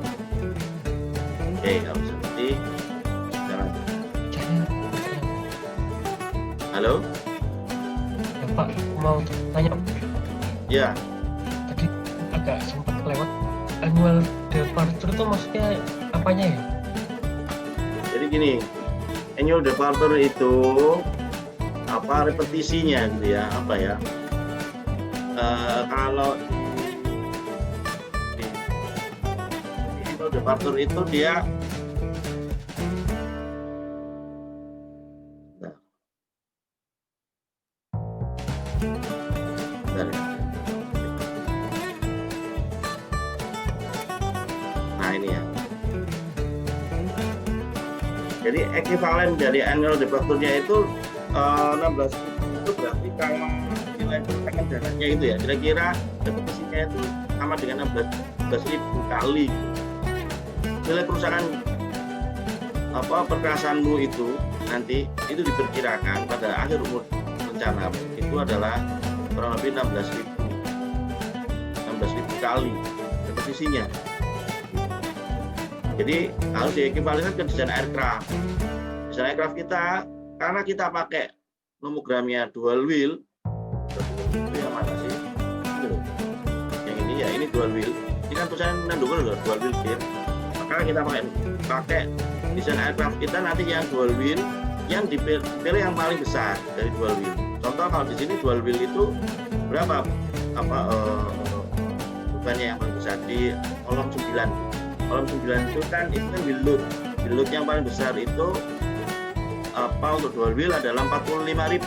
Oke, kalau seperti saya lanjutkan. Halo Ya Pak, mau tanya ya. tadi agak sempat kelewat, annual departure itu maksudnya apanya ya? Jadi gini, annual departure itu repetisinya gitu ya, kalau di annual departure itu dia bentar ya. Nah ini ya. Jadi ekivalen dari annual departure-nya itu 16 itu berarti kalau nilai kerusakan daratnya itu ya kira-kira repetisinya itu sama dengan 16.000 kali. Nilai kerusakan perkerasanmu itu nanti itu diperkirakan pada akhir umur rencana itu adalah kurang lebih 16.000 kali repetisinya. Jadi harus diekivalenkan ke desain aircraft. Desain aircraft kita karena kita pakai nomogramnya dual wheel, itu yang mana sih? Itu loh. Yang ini ya, ini dual wheel. Ini kan tulisannya menunjukkan loh dual wheel gear. Maka kita pakai desain aircraft kita nanti yang dual wheel, yang dipilih yang paling besar dari dual wheel. Contoh kalau di sini dual wheel itu berapa? Bebannya yang paling besar di kolom 9. Kolom 9 itu kan wheel load. Wheel load yang paling besar itu untuk dual wheel adalah 45.000.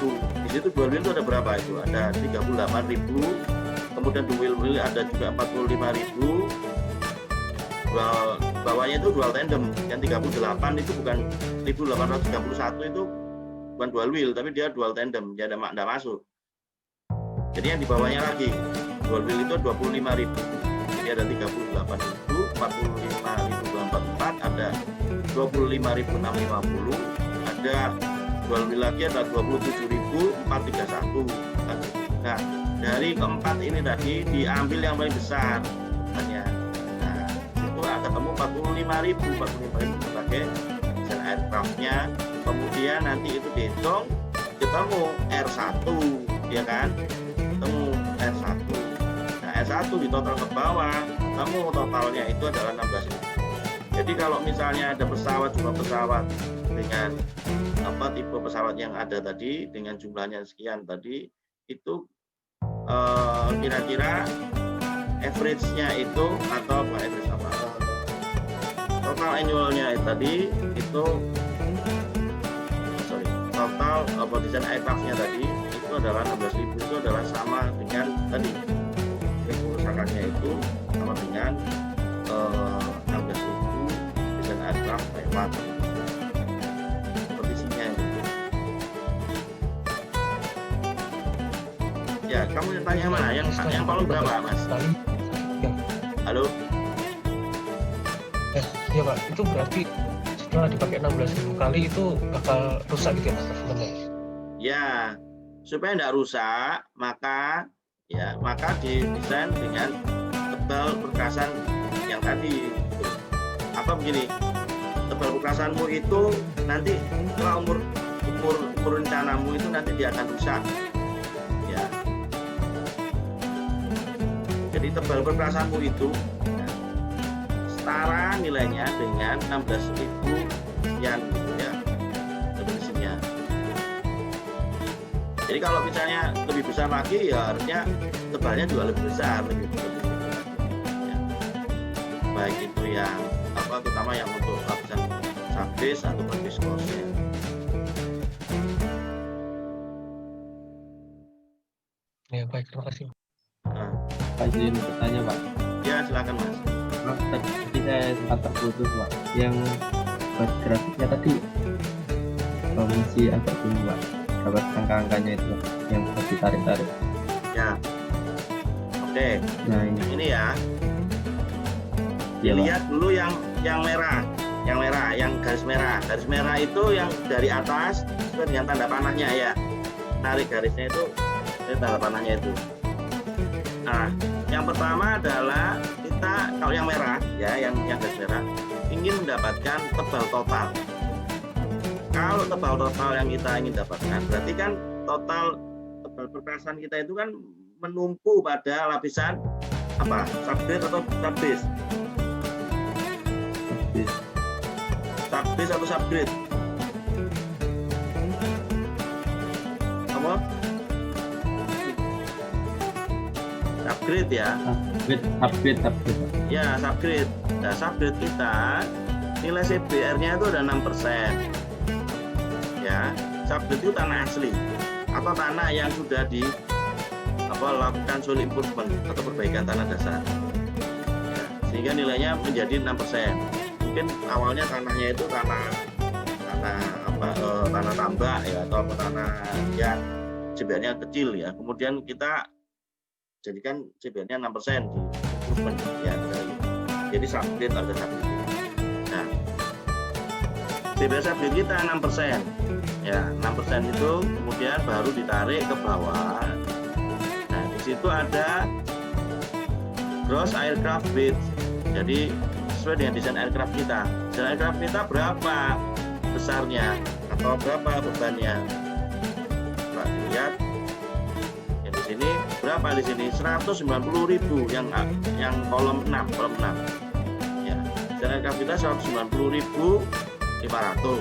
Di situ dual wheel itu ada berapa itu? Ada 38.000. Kemudian dual wheel ada juga 45.000. Bawahnya itu dual tandem. Yang 38 itu bukan 1831 itu bukan dual wheel, tapi dia dual tandem. Dia tidak masuk. Jadi yang di bawahnya lagi dual wheel itu 25.000. Jadi ada 38.000, 45.244, ada 25.650, ada dual wheel lagi ada 27.431. Nah, dari keempat ini tadi diambil yang paling besar katanya. Nah, itu ketemu 45.000 sebagai desain aircraftnya. Kemudian nanti itu dihitung ketemu R1, ya kan? Ketemu R1. Nah, R1 di total ke bawah, ketemu totalnya itu adalah 16.000. Jadi kalau misalnya ada jumlah pesawat dengan tipe pesawat yang ada tadi dengan jumlahnya sekian tadi, itu kira-kira average-nya itu atau bukan average total annual-nya tadi itu total desain aircraft-nya tadi itu adalah 16.000, itu adalah sama dengan tadi kerusakannya itu sama dengan 16.000 desain aircraft lewat kompetisinya itu. Ya, kamu tanya mana? Yang paling berapa, Mas? Halo? Ya Pak, itu berarti setelah dipakai 16.000 kali itu bakal rusak gitu ya Mas sebenarnya? Ya, supaya tidak rusak maka didesain dengan tebal perkasan yang tadi. Apa begini, tebal perkasanmu itu nanti setelah umur rencanamu itu nanti dia akan rusak. Ya. Jadi tebal perkasanmu itu setara nilainya dengan 16.000 sekian gitu ya definisinya. Jadi kalau misalnya lebih besar lagi ya harusnya tebalnya juga lebih besar lebih ya. Baik itu yang terutama yang untuk lapisan subbase atau viskosnya. Ya baik, terima kasih. Pak izin bertanya Pak. Ya silakan Mas. Tadi saya sempat terputus Pak. Yang buat grafiknya tadi masih agak bingung Pak. Dapat angka-angkanya itu yang bisa ditarik-tarik. Ya. Oke. Nah ini ya. Ya, Dilihat dulu yang merah, yang garis merah. Garis merah itu yang dari atas sesuai dengan tanda panahnya ya. Tarik garisnya itu tanda panahnya itu. Nah, yang pertama adalah kita kalau yang merah ya, yang garis merah ingin mendapatkan tebal total. Kalau tebal total yang kita ingin dapatkan, berarti kan total tebal perkasan kita itu kan menumpu pada lapisan apa? Subgrade atau subbase? Subbase atau subgrade? Apa? Subgrade ya. Upgrade. Ya, subgrade. Nah, subgrade kita nilai CBR-nya itu ada 6%. Ya, subgrade itu tanah asli atau tanah yang sudah lakukan soil improvement atau perbaikan tanah dasar. Ya, sehingga nilainya menjadi 6%. Mungkin awalnya tanahnya itu tanah tambak ya, atau tanah yang CBR-nya kecil ya. Kemudian kita jadikan CBR-nya 6% di improvement ya. Jadi subgrade harga subgrade. Nah, CBR subgrade kita 6%. Ya, 6% itu kemudian baru ditarik ke bawah. Nah, di situ ada gross aircraft weight. Jadi sesuai dengan desain aircraft kita. Desain aircraft kita berapa besarnya atau berapa bebannya? Pak lihat yang di sini berapa di sini? 190.000 yang kolom 6. Ya, desain aircraft kita 190.500.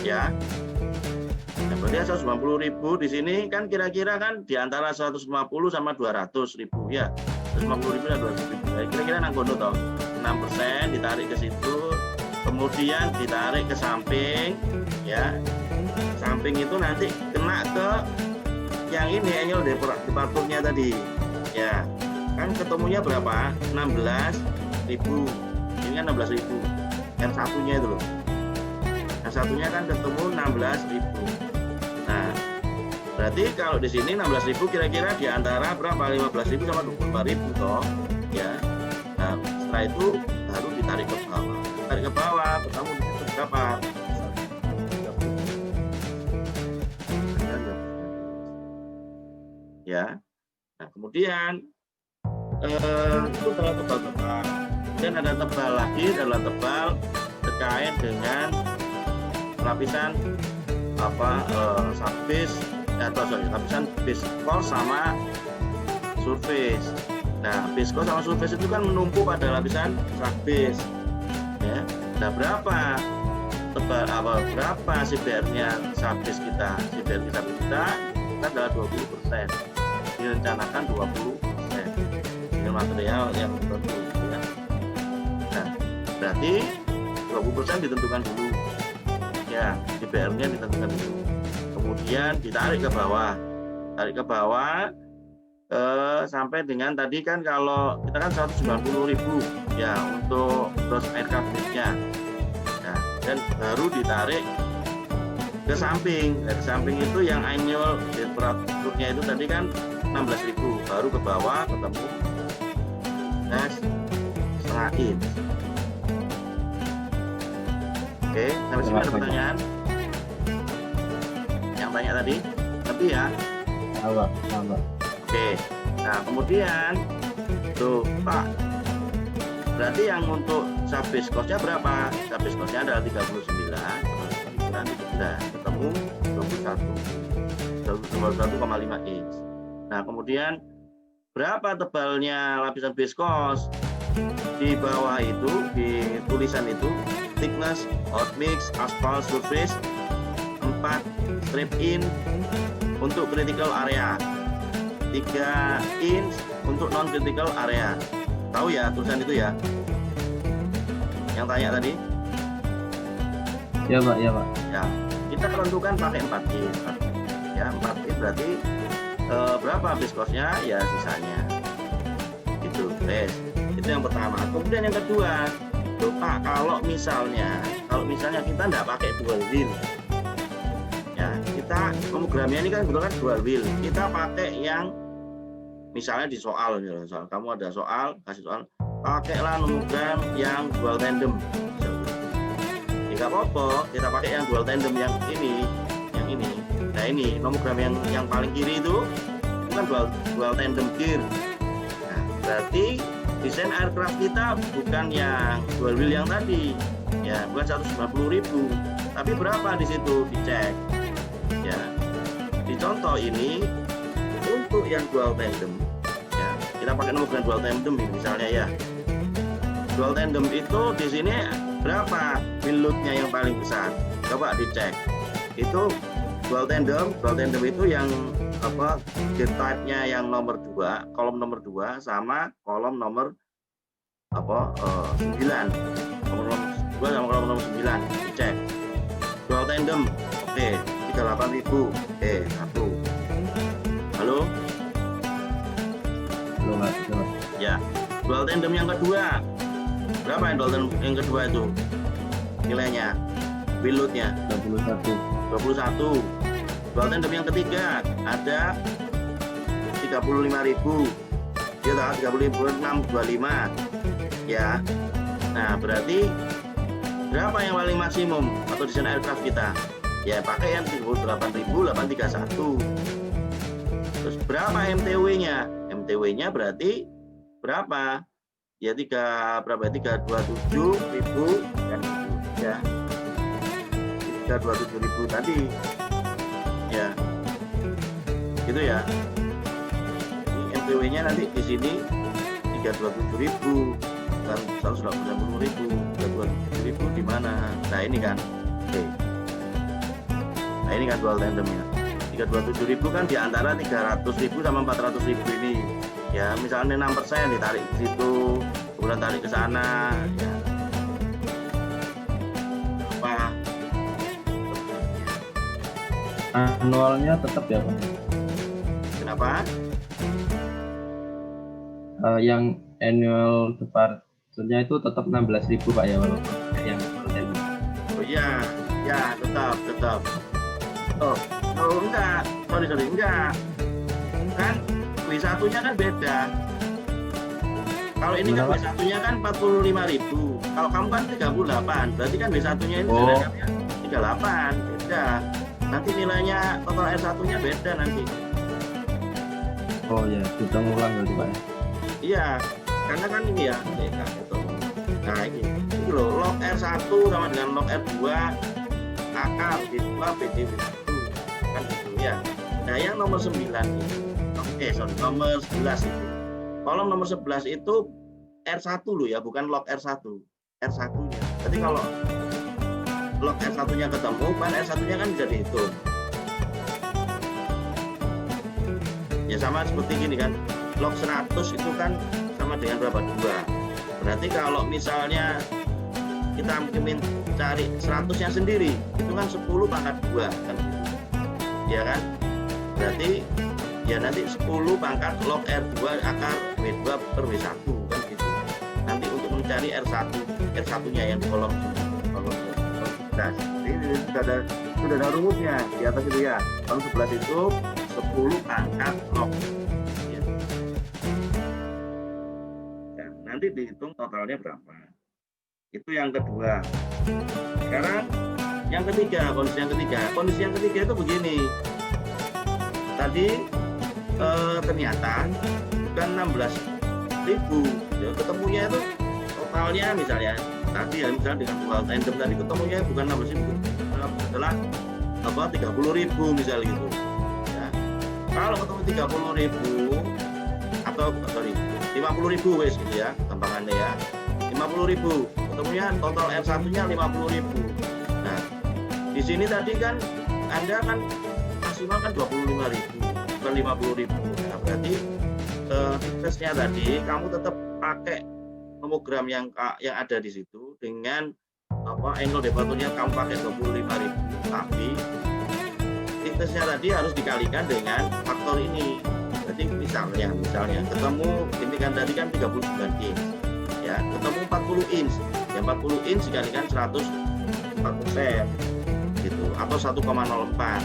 Ya. Nah, berarti 190.000 di sini kan kira-kira kan di antara 150 sama 200.000 ya. 150.000 dan 200.000. Nah, kira-kira nanggono toh. 6% ditarik ke situ, kemudian ditarik ke samping ya. Samping itu nanti kena ke yang ini annual departure-nya tadi. Ya. Kan ketemunya berapa? 16.000. Ini kan 16.000. Yang satunya itu loh. Yang satunya kan ketemu 16.000. Nah, berarti kalau di sini 16.000 kira-kira di antara berapa? 15.000 sama 24.000 toh. Ya. Nah, setelah itu baru ditarik ke bawah. Tarik ke bawah, ketemu di situ berapa? Ya. Nah, kemudian itu adalah tebal-tebal. Kemudian ada tebal lagi, adalah tebal terkait dengan lapisan subbase atau lapisan base course sama surface. Nah, base course sama surface itu kan menumpuk pada lapisan subbase. Ya. Nah, berapa CBR-nya subbase kita? CBR kita adalah 20%. Direncanakan 20% dengan material yang tertentu. Ya. Nah, berarti 20% ditentukan dulu. Ya, CBR-nya ditentukan dulu. Kemudian ditarik ke bawah. Tarik ke bawah sampai dengan tadi kan kalau kita kan 190.000 ya untuk gross aircraft weight-nya. Nah, dan baru ditarik ke samping. Dari samping itu yang annual temperature-nya itu tadi kan 16.000, baru ke bawah ketemu setengah inch. Oke, sampai sini ada pertanyaan? Yang tanya tadi? Ngerti ya? Sama. Oke, nah kemudian tuh Pak, berarti yang untuk subbase cost-nya berapa? Subbase cost-nya adalah 39, ketemu 21,5 inch. Nah kemudian berapa tebalnya lapisan base cost? Di bawah itu, di tulisan itu, thickness hot mix asphalt surface 4 strip in untuk critical area, 3 inch untuk non critical area. Tahu ya tulisan itu ya? Yang tanya tadi? Ya Pak. Ya, kita tentukan pakai 4 inch. Ya, 4 inch berarti berapa base cost-nya? Ya sisanya. Itu yang pertama. Kemudian yang kedua, Pak, kalau misalnya kita nggak pakai dual wheel, ya kita nomogramnya ini kan kebetulan dual wheel, kita pakai yang misalnya di soal kamu ada soal, kasih soal, pakailah nomogram yang dual tandem. Jika apa-apa, kita pakai yang dual tandem yang ini. Nah ini nomogram yang paling kiri itu kan dual tandem gear. Nah, berarti desain aircraft kita bukan yang dual wheel yang tadi, ya bukan 190.000, tapi berapa di situ dicek, ya di contoh ini untuk yang dual tandem, ya kita pakai nomogram dual tandem ini misalnya ya, dual tandem itu di sini berapa wheel load-nya yang paling besar, coba dicek, itu dual tandem itu yang gear type-nya yang nomor 2, kolom nomor 2 sama kolom nomor 9. Nomor 2 sama kolom nomor 9 dicek. Dual tandem. Oke, 38.000. Oke, 1. Halo? Belum. Ya. dual tandem yang kedua. Berapa yang dual tandem yang kedua itu? Nilainya, wheel load-nya 21. 21. Dual tandem yang ketiga ada 35.000. Ya tak 35.625. Ya. Nah, berarti berapa yang paling maksimum atau desain aircraft kita? Ya pakai yang 38.831. Terus berapa MTW-nya? MTW-nya berarti berapa? Ya 327.000 kan ya. 327.000 tadi. Ya. Gitu ya. Ini MTW-nya nanti di sini 327.000 kan 180.000. 327.000 di mana? Nah, ini kan. Oke. Nah, ini kan dual tandemnya. 327.000 kan di antara 300.000 sama 400.000 ini. Ya, misalnya 6% ditarik ke situ, kemudian tarik ke sana, ya. Apa? Anualnya tetap ya Pak? Kenapa? Yang annual departure-nya itu tetap 16.000 Pak ya, walaupun yang tandem. Oh iya, ya tetap. Oh enggak, sorry enggak. Kan W1-nya kan beda. Kalau ini kan W1-nya kan 45.000. Kalau kamu kan 38, berarti kan W1-nya ini sebenarnya 38, beda. Nanti nilainya total R1-nya beda nanti. Oh ya, hitung ulang berarti Pak. Iya, karena kan ini ya, gitu. Nah ini loh, log R1 sama dengan log R2, akar B2, BTW1, kan gitu ya. Nah yang nomor 9 ini, nomor 11 itu. Kolom nomor 11 itu R1 loh ya, bukan log R1. R1-nya. Jadi kalau log R1-nya ketemu, kan R1-nya kan bisa dihitung. Ya sama seperti gini kan, log 100 itu kan sama dengan berapa? 2. Berarti kalau misalnya kita cari 100-nya sendiri, itu kan 10 pangkat 2 kan gitu. Ya kan? Berarti ya nanti 10 pangkat log R2 akar W2 per W1 kan gitu. Nanti untuk mencari R1-nya yang di kolom 11. Ini sudah ada rumusnya di atas itu ya. Kolom 11 itu 10 pangkat log. Ya. Nah, nanti dihitung totalnya berapa. Itu yang kedua. Sekarang yang ketiga, kondisi yang ketiga. Kondisi yang ketiga itu begini. Tadi ternyata bukan 16.000, ya, ketemunya itu totalnya misalnya tadi ya, misalnya dengan dual tandem tadi ketemunya bukan 16.000, adalah 30.000 misalnya gitu. Ya. Kalau ketemu 30.000 atau 50.000 wes gitu ya, gampangannya ya. 50.000, ketemunya total R1-nya 50.000. Nah, di sini tadi kan Anda kan maksimal kan 25.000, bukan 50.000. Nah, berarti tesnya tadi kamu tetap pakai nomogram yang ada di situ dengan angle departure-nya kamu pakai 25.000, tapi tesnya tadi harus dikalikan dengan faktor ini. Jadi misalnya ketemu ini kan tadi kan 39 inch. Ya, ketemu 40 inch. Yang 40 inch dikalikan 100% gitu atau 1,04.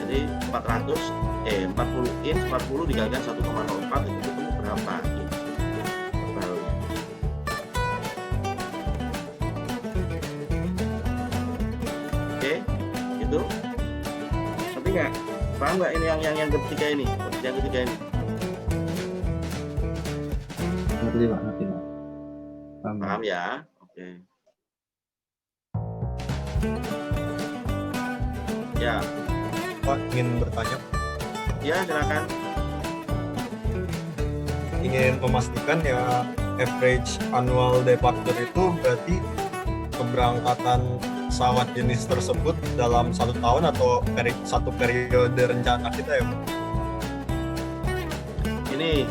Jadi 40 inch 40 dikalikan 1,04 itu ketemu berapa gitu. Totalnya. Oke, gitu. Ngerti nggak? Paham nggak ini yang ketiga ini? Yang ketiga ini. Ngerti Pak, ngerti Pak. Paham ya? Oke. Ya, Pak ingin bertanya, ya silakan. ingin memastikan ya average annual departure itu berarti keberangkatan pesawat jenis tersebut dalam 1 tahun atau satu periode rencana kita ya Pak? Ini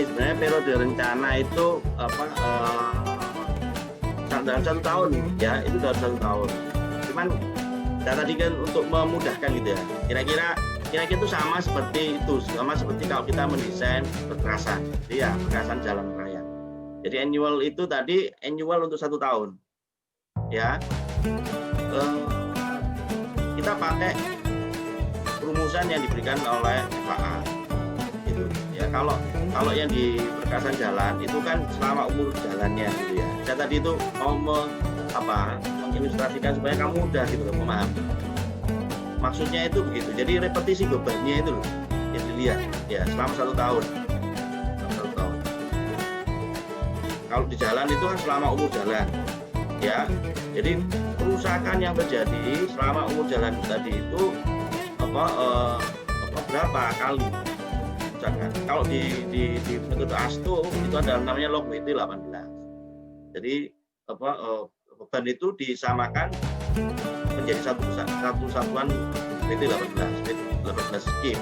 sebenarnya periode rencana itu dalam 1 tahun ya, itu dalam 1 tahun. Cuman saya tadi kan untuk memudahkan gitu ya, kira-kira kira-kira itu sama seperti kalau kita mendesain perkerasan, jadi ya perkerasan jalan raya. Jadi annual itu tadi annual untuk 1 tahun, ya. Kita pakai rumusan yang diberikan oleh FAA, gitu. Ya kalau yang di perkerasan jalan itu kan selama umur jalannya, gitu ya. Saya tadi itu mau mengilustrasikan supaya kamu mudah gitu loh memahami. Maksudnya itu begitu. Jadi repetisi bebannya itu loh yang dilihat ya selama 1 tahun. Kalau di jalan itu kan selama umur jalan, ya. Jadi kerusakan yang terjadi selama umur jalan tadi itu berapa kali kerusakan? Kalau di metode ASTO itu ada namanya log WT 18. Jadi beban itu disamakan menjadi satu satuan WT 18 kg,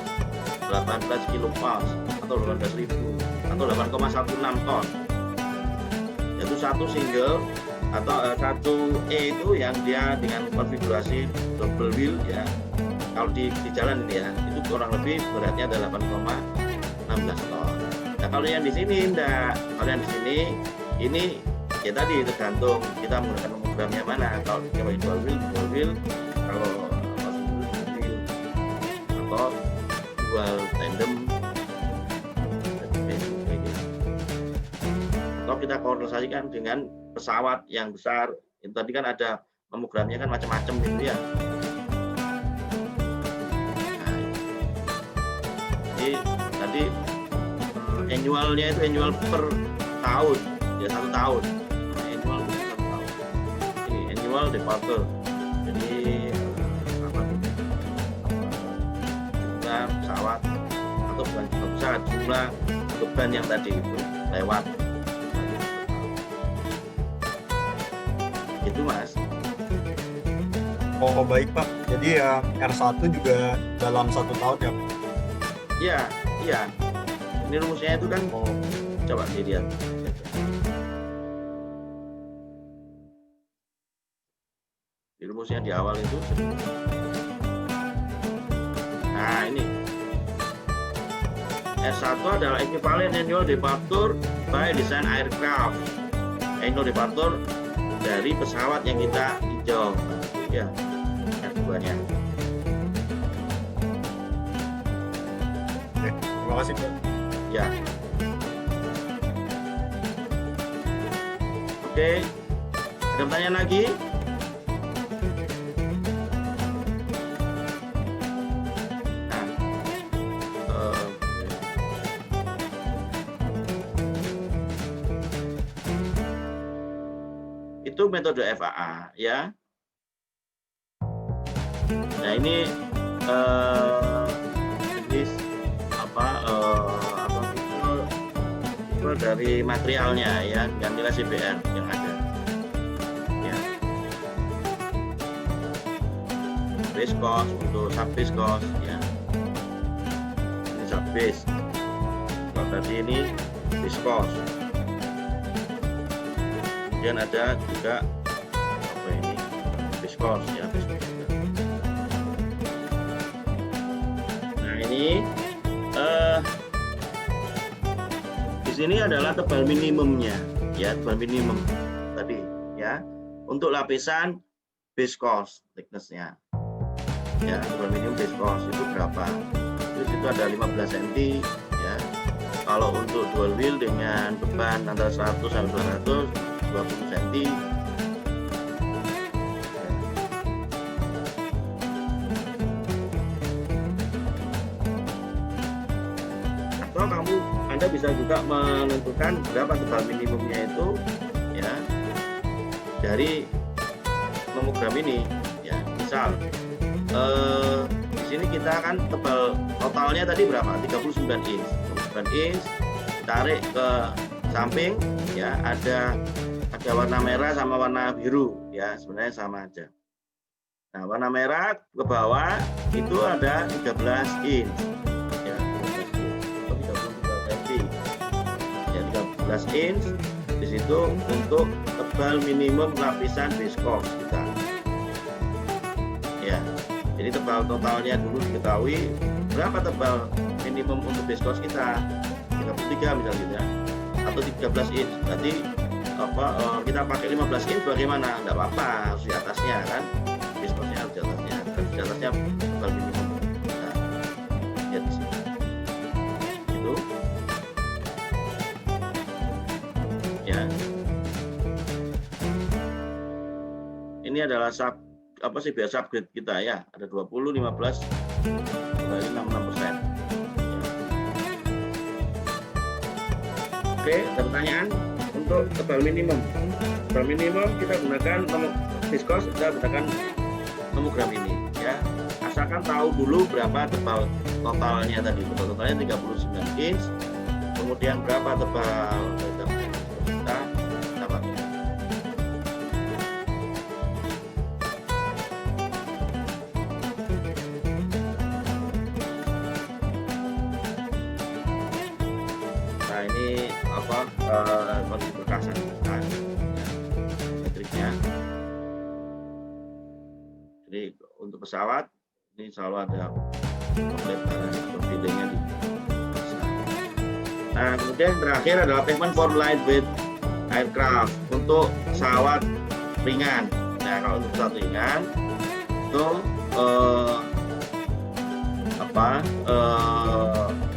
18 kilopound atau 18.000 atau 8,16 ton. Itu satu single atau satu E itu yang dia dengan konfigurasi double wheel ya. Kalau di jalan ini ya, itu kurang lebih beratnya ada 8,16 ton. Nah kalau yang di sini enggak, kalau yang di sini ini ya tadi tergantung kita menggunakan nomogramnya mana. Kalau pakai dual wheel, kalau single wheel atau dual tandem. Atau kita koordinasikan dengan pesawat yang besar. Itu tadi kan ada nomogramnya kan macam-macam gitu ya. Nah, jadi tadi annualnya itu annual per tahun, ya 1 tahun. Annual itu 1 tahun. Ini annual departure. Jadi jumlah pesawat atau bukan jumlah pesawat, jumlah beban yang tadi itu lewat. Itu Mas. Oh baik Pak, jadi ya R1 juga dalam 1 tahun ya? Iya. Ini rumusnya itu kan, coba dilihat. Di rumusnya di awal itu. Nah ini. S1 adalah equivalent annual departure by design aircraft. Annual departure dari pesawat yang kita hijau, ya, R2-nya. Oke, terima kasih Pak. Ya. Oke, ada pertanyaan lagi? Nah, itu metode FAA ya. Nah ini jenis itu dari materialnya ya, dengan nilai CBR yang ada. Ya. Base cost untuk sub base cost ya. Ini sub base. Kalau tadi ini base cost. Kemudian ada juga ini base cost ya, base cost juga. Nah ini di sini adalah tebal minimumnya ya, tebal minimum tadi ya untuk lapisan base cost thickness-nya ya, tebal minimum base cost itu berapa? Terus itu ada 15 cm ya. Kalau untuk dual wheel dengan beban antara 100 sampai 200 20 cm. Atau Anda bisa juga menentukan berapa tebal minimumnya itu ya dari nomogram ini ya. Misal di sini kita kan tebal totalnya tadi berapa? 39 inch. 39 inch tarik ke samping ya, ada warna merah sama warna biru ya, sebenarnya sama aja. Nah warna merah ke bawah itu ada 13 inch ya, 13 inch ya, 13 inch di situ untuk tebal minimum lapisan base cost kita ya. Jadi tebal totalnya dulu diketahui, berapa tebal minimum untuk diskos kita, 33 misalnya gitu ya, atau 13 inch. Berarti kita pakai 15 inch bagaimana? Enggak apa-apa, harus di atasnya kan, diskosnya harus di atasnya, kan di atasnya tebal minimum. Nah, ya di sini. Itu ya. Ini adalah biasa upgrade kita ya, ada 20, 15, kembali 66%. Oke, ada pertanyaan untuk tebal minimum. Tebal minimum kita gunakan diskos, kita gunakan nomogram ini ya. Asalkan tahu dulu berapa tebal totalnya tadi. Tebal totalnya 39 inch. Kemudian berapa tebal kita dapat. Nah, ini kondisi perkasan kita ya, metriknya. Jadi untuk pesawat ini selalu ada pembebaran atau feedingnya di pesawat. Nah, kemudian yang terakhir adalah pavement for lightweight aircraft untuk pesawat ringan. Nah, kalau untuk pesawat ringan itu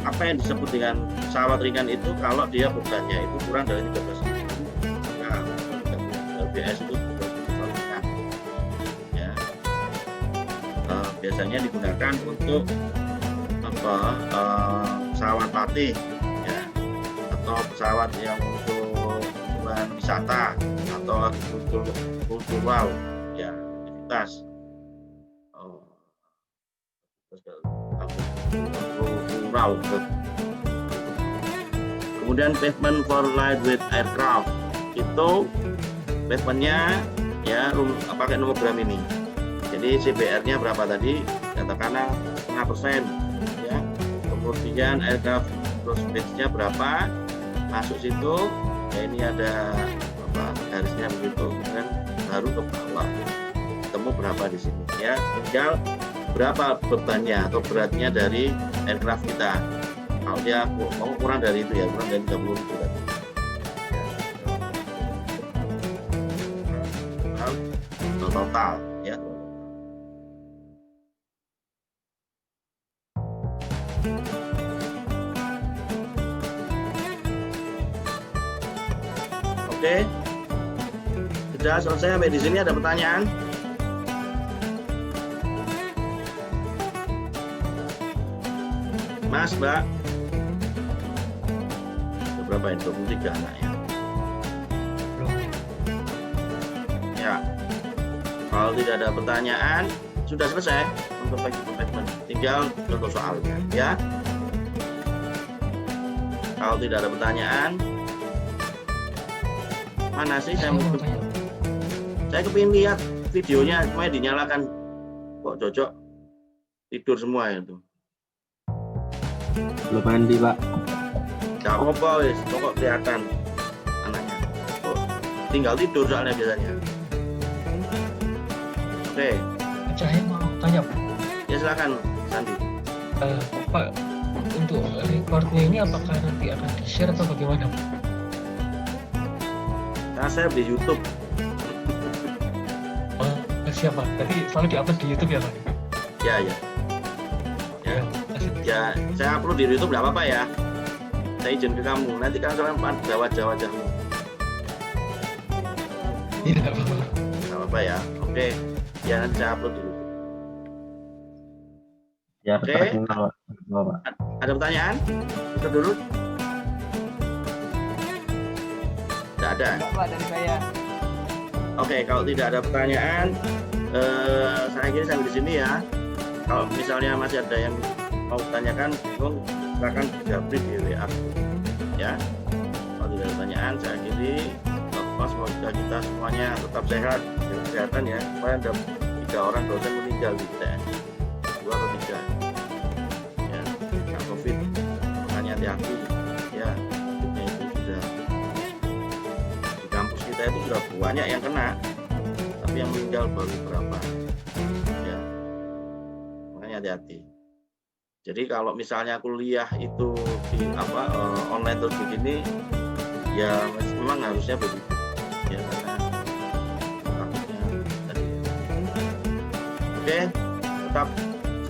apa yang disebut dengan pesawat ringan itu kalau dia bebannya itu kurang dari 13 kg. Nah, LBS itu pesawat ringan. Ya. Biasanya digunakan untuk pesawat latih ya, atau pesawat yang untuk tujuan wisata atau kultural ya, aktivitas. Kultural. Kemudian pavement for lightweight aircraft itu pavementnya ya pakai nomogram ini. Jadi CBR-nya berapa tadi? Katakanlah 0,5% ya. Kemudian aircraft gross weight-nya berapa? Masuk situ. Ya ini ada garisnya begitu. Kemudian baru ke bawah. Ketemu berapa di sini ya. Tinggal berapa bebannya atau beratnya dari aircraft kita. Kalau dia mau kurang dari itu ya, kurang dari 30 kg. Total ya. Oke. Sudah selesai sampai di sini, ada pertanyaan? Mas, Mbak. Berapa itu? 23 anaknya. Ya. Kalau tidak ada pertanyaan, sudah selesai untuk pavement. Tinggal contoh soalnya, ya. Kalau tidak ada pertanyaan, mana sih saya mau? Saya kepingin lihat videonya, semuanya dinyalakan. Kok cocok tidur semua itu. Belum mandi, Pak. Gak apa-apa, wis, pokok kelihatan anaknya. Tinggal tidur soalnya biasanya. Oke. Saya mau tanya, Pak. Ya silakan, Sandi. Pak, untuk recordnya ini apakah nanti akan di-share atau bagaimana, Pak? Nah, saya di YouTube. Siapa? Tadi selalu di-upload di YouTube ya, Pak? Ya. Ya, saya upload di YouTube nggak apa-apa ya. Saya izin ke kamu. Nanti kan kalian pada wajah-wajahmu. Iya, nggak apa-apa. Nggak apa-apa ya. Oke. Ya nanti saya upload di YouTube. Ya, Oke. terkenal, Pak. Ada pertanyaan? Kita dulu. Tidak ada. Pak dari saya. Oke, kalau tidak ada pertanyaan, saya kira sampai di sini ya. Kalau misalnya masih ada yang mau tanyakan, bingung, silakan japri di WA. Ya. Kalau tidak ada pertanyaan, saya kiri. Semoga kita semuanya tetap sehat, jaga kesehatan ya. Kemarin ada 3 orang dosen meninggal di ITS, 2 atau 3. Ya, karena COVID. Makanya hati-hati. Ya, COVID-nya itu sudah di kampus kita itu sudah banyak yang kena, tapi yang meninggal baru berapa. Ya. makanya hati-hati. Jadi kalau misalnya kuliah itu di online terus begini, ya memang harusnya begitu. Ya karena takutnya tadi. Oke, tetap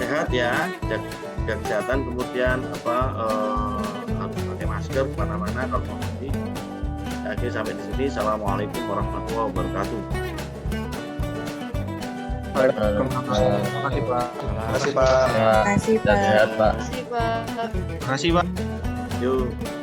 sehat ya, jaga kesehatan, kemudian harus pakai masker kemana-mana kalau mau pergi. Oke, sampai di sini. Assalamualaikum warahmatullahi wabarakatuh. Terima kasih Pak. Terima kasih Pak. Sehat, Pak. Terima kasih Pak. Terima kasih Pak. Yuk.